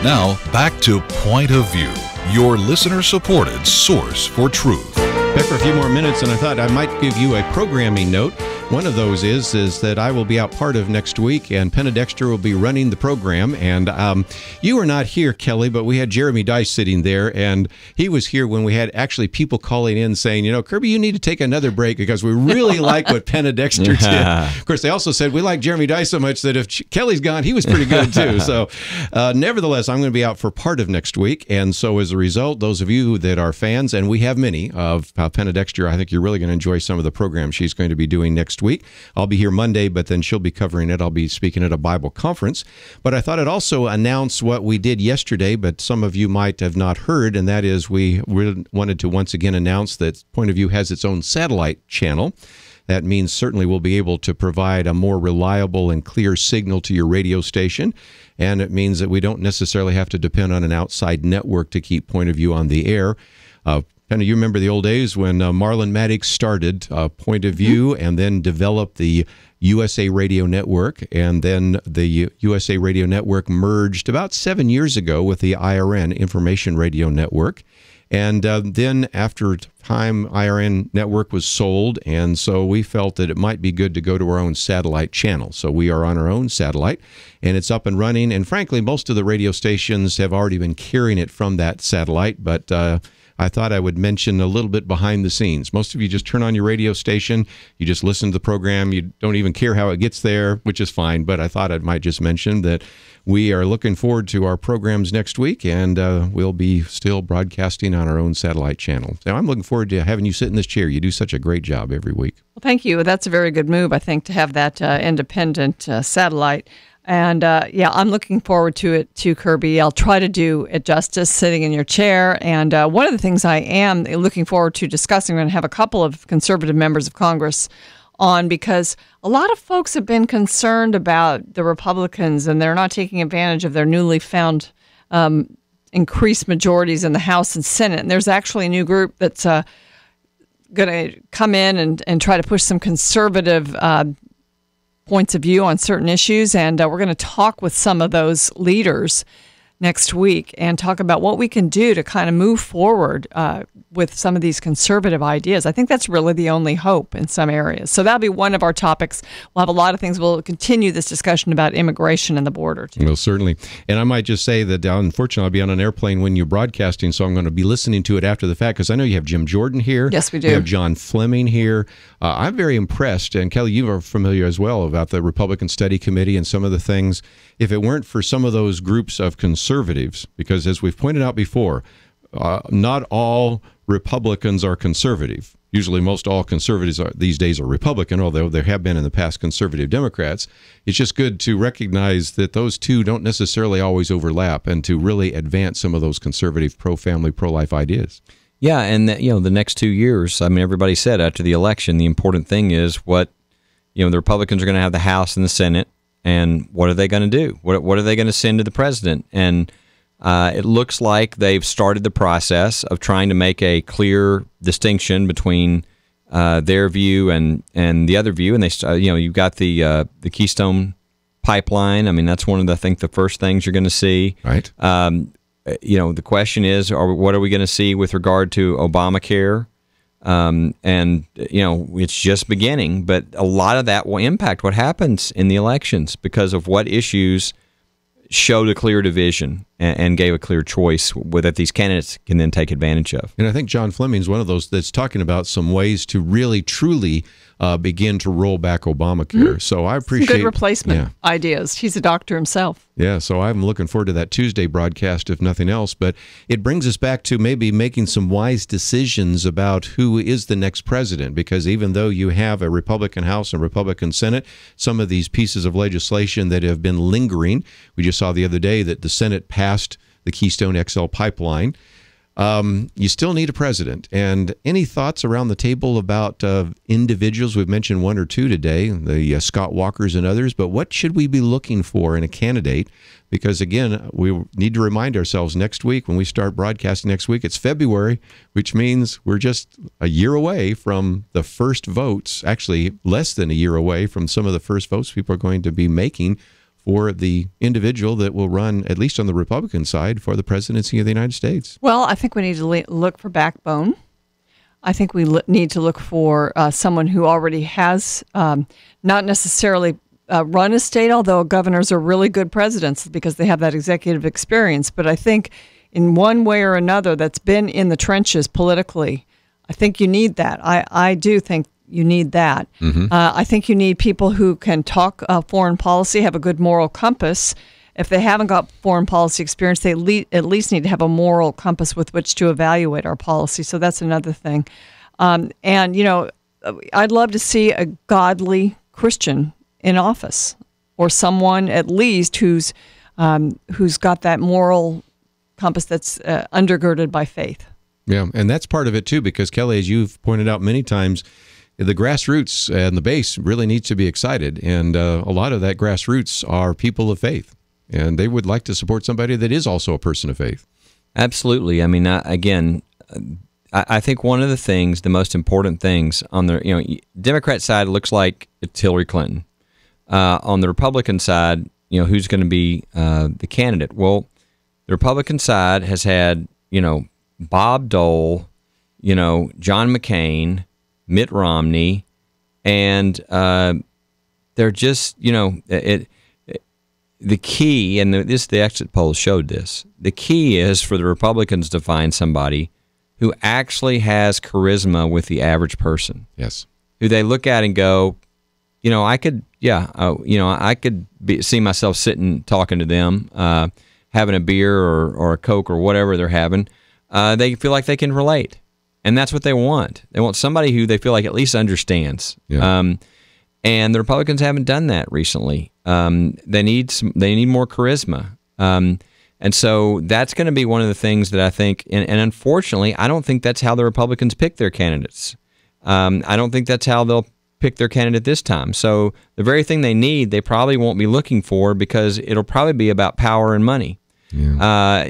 Now, back to Point of View, your listener-supported source for truth. Back for a few more minutes, and I thought I might give you a programming note. One of those is that I will be out part of next week, and Penna Dexter will be running the program. And you were not here, Kelly, but we had Jeremy Dice sitting there, and he was here when we had actually people calling in saying, you know, Kerby, you need to take another break because we really like what Penna Dexter did. Of course, they also said we like Jeremy Dice so much that if Kelly's gone, he was pretty good too. So nevertheless, I'm going to be out for part of next week. And so as a result, those of you that are fans, and we have many of Penna Dexter, I think you're really going to enjoy some of the programs she's going to be doing next week. I'll be here Monday, but then she'll be covering it. I'll be speaking at a Bible conference. But I thought I'd also announce what we did yesterday, but some of you might have not heard, and that is we wanted to once again announce that Point of View has its own satellite channel. That means certainly we'll be able to provide a more reliable and clear signal to your radio station, and it means that we don't necessarily have to depend on an outside network to keep Point of View on the air. Penna, you remember the old days when Marlon Maddox started Point of View and then developed the USA Radio Network, and then the USA Radio Network merged about 7 years ago with the IRN Information Radio Network. And then after time, IRN Network was sold, and so we felt that it might be good to go to our own satellite channel. So we are on our own satellite, and it's up and running. And frankly, most of the radio stations have already been carrying it from that satellite, but I thought I would mention a little bit behind the scenes. Most of you just turn on your radio station, you just listen to the program, you don't even care how it gets there, which is fine, but I thought I might just mention that we are looking forward to our programs next week, and we'll be still broadcasting on our own satellite channel. So I'm looking forward to having you sit in this chair. You do such a great job every week. Well, thank you. That's a very good move, I think, to have that independent satellite. And I'm looking forward to it too, Kerby. I'll try to do it justice sitting in your chair. And one of the things I am looking forward to discussing, we're going to have a couple of conservative members of Congress on, because a lot of folks have been concerned about the Republicans and they're not taking advantage of their newly found increased majorities in the House and Senate. And there's actually a new group that's going to come in and try to push some conservative points of view on certain issues. And we're going to talk with some of those leaders next week and talk about what we can do to kind of move forward with some of these conservative ideas. I think that's really the only hope in some areas. So that'll be one of our topics. We'll have a lot of things. We'll continue this discussion about immigration and the border, too. Well, certainly. And I might just say that, unfortunately, I'll be on an airplane when you're broadcasting, so I'm going to be listening to it after the fact, because I know you have Jim Jordan here. Yes, we do. You have John Fleming here. I'm very impressed, and Kelly, you are familiar as well about the Republican Study Committee and some of the things. If it weren't for some of those groups of conservatives, because as we've pointed out before, not all Republicans are conservative. Usually most all conservatives these days are Republican, although there have been in the past conservative Democrats. It's just good to recognize that those two don't necessarily always overlap and to really advance some of those conservative pro-family, pro-life ideas. Yeah, and the next 2 years, I mean, everybody said after the election, the important thing is what, the Republicans are going to have the House and the Senate, and what are they going to do? What are they going to send to the president? And it looks like they've started the process of trying to make a clear distinction between their view and the other view. And they, you've got the Keystone Pipeline. I mean, that's one of the, I think, the first things you're going to see. Right. The question is, what are we going to see with regard to Obamacare? It's just beginning, but a lot of that will impact what happens in the elections because of what issues showed a clear division and gave a clear choice that these candidates can then take advantage of. And I think John Fleming is one of those that's talking about some ways to really, truly begin to roll back Obamacare. Mm-hmm. So I appreciate some good replacement ideas. He's a doctor himself. Yeah, so I'm looking forward to that Tuesday broadcast, if nothing else. But it brings us back to maybe making some wise decisions about who is the next president, because even though you have a Republican House and Republican Senate, some of these pieces of legislation that have been lingering, we just saw the other day that the Senate passed the Keystone XL pipeline. You still need a president. And any thoughts around the table about individuals? We've mentioned one or two today, the Scott Walkers and others, but what should we be looking for in a candidate? Because, again, we need to remind ourselves next week when we start broadcasting next week, it's February, which means we're just a year away from the first votes, actually less than a year away from some of the first votes people are going to be making for the individual that will run, at least on the Republican side, for the presidency of the United States. Well, I think we need to look for backbone. I think we need to look for someone who already has not necessarily run a state, although governors are really good presidents because they have that executive experience. But I think in one way or another that's been in the trenches politically, I think you need that. I do think you need that. Mm-hmm. I think you need people who can talk foreign policy, have a good moral compass. If they haven't got foreign policy experience, they at least need to have a moral compass with which to evaluate our policy. So that's another thing. I'd love to see a godly Christian in office, or someone at least who's got that moral compass that's undergirded by faith. Yeah, and that's part of it too, because Kelly, as you've pointed out many times, the grassroots and the base really needs to be excited, and a lot of that grassroots are people of faith, and they would like to support somebody that is also a person of faith. Absolutely. I mean, I think one of the things, the most important things on the Democrat side looks like it's Hillary Clinton. On the Republican side, who's going to be the candidate? Well, the Republican side has had Bob Dole, John McCain, Mitt Romney, and they're just, the key, and the exit polls showed this, the key is for the Republicans to find somebody who actually has charisma with the average person. Yes. Who they look at and go, I could see myself sitting, talking to them, having a beer or a Coke or whatever they're having. They feel like they can relate. And that's what they want. They want somebody who they feel like at least understands. Yeah. And the Republicans haven't done that recently. They need more charisma. And so that's going to be one of the things that I think, and unfortunately, I don't think that's how the Republicans pick their candidates. I don't think that's how they'll pick their candidate this time. So the very thing they need, they probably won't be looking for, because it'll probably be about power and money. Yeah.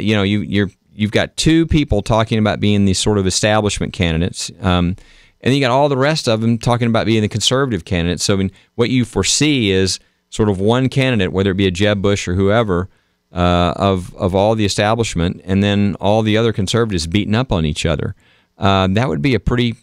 You've got two people talking about being these sort of establishment candidates, and then you got all the rest of them talking about being the conservative candidates. So what you foresee is sort of one candidate, whether it be a Jeb Bush or whoever, of all the establishment, and then all the other conservatives beating up on each other. That would be a pretty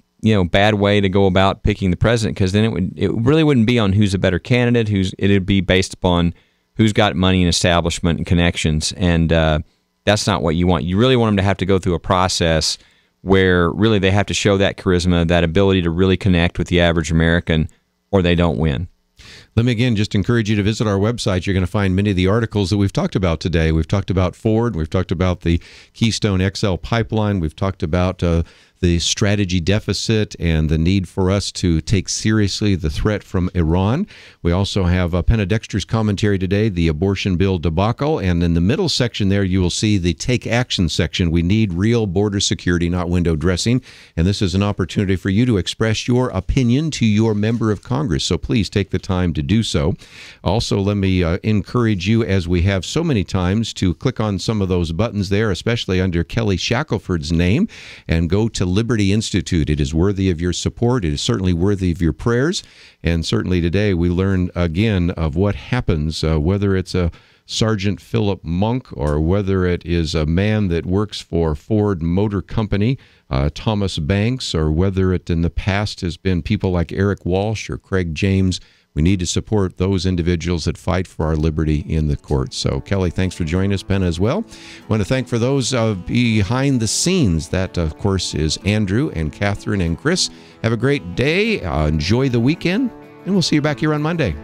bad way to go about picking the president, because then it really wouldn't be on who's a better candidate. It'd be based upon who's got money and establishment and connections, and that's not what you want. You really want them to have to go through a process where really they have to show that charisma, that ability to really connect with the average American, or they don't win. Let me again just encourage you to visit our website. You're going to find many of the articles that we've talked about today. We've talked about Ford. We've talked about the Keystone XL pipeline. We've talked about the strategy deficit and the need for us to take seriously the threat from Iran. We also have Penna Dexter's commentary today, the abortion bill debacle. And in the middle section there, you will see the take action section. We need real border security, not window dressing. And this is an opportunity for you to express your opinion to your member of Congress. So please take the time to do so. Also, let me encourage you, as we have so many times, to click on some of those buttons there, especially under Kelly Shackelford's name, and go to Liberty Institute. It is worthy of your support. It is certainly worthy of your prayers. And certainly today we learned again of what happens, whether it's a Sergeant Philip Monk or whether it is a man that works for Ford Motor Company, Thomas Banks, or whether it in the past has been people like Eric Walsh or Craig James. We need to support those individuals that fight for our liberty in the courts. So, Kelly, thanks for joining us, Penna, as well. I want to thank for those behind the scenes. That, of course, is Andrew and Catherine and Chris. Have a great day. Enjoy the weekend, and we'll see you back here on Monday.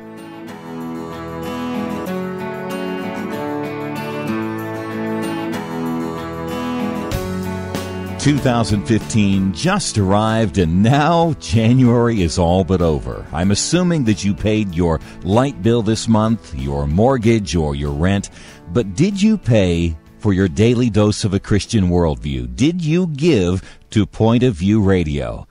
2015 just arrived, and now January is all but over. I'm assuming that you paid your light bill this month, your mortgage, or your rent, but did you pay for your daily dose of a Christian worldview? Did you give to Point of View Radio?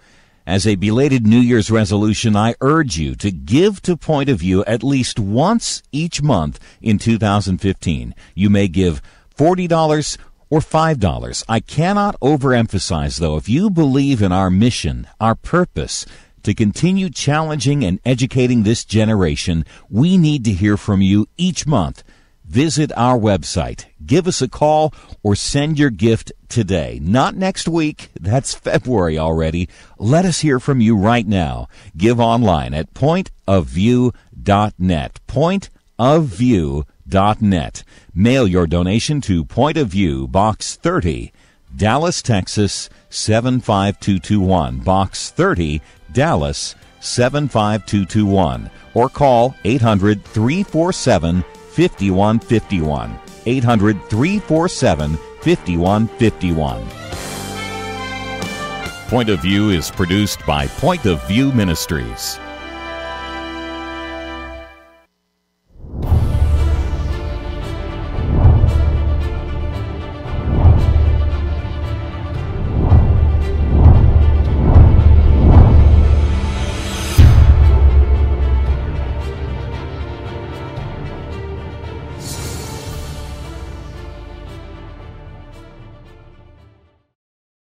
As a belated New Year's resolution, I urge you to give to Point of View at least once each month in 2015. You may give $40 or $5. I cannot overemphasize, though, if you believe in our mission, our purpose, to continue challenging and educating this generation, we need to hear from you each month. Visit our website, give us a call, or send your gift today. Not next week. That's February already. Let us hear from you right now. Give online at pointofview.net. Pointofview.net. Mail your donation to Point of View, Box 30, Dallas, Texas 75221. Box 30, Dallas 75221. Or call 800-347-5151. 800-347-5151. Point of View is produced by Point of View Ministries.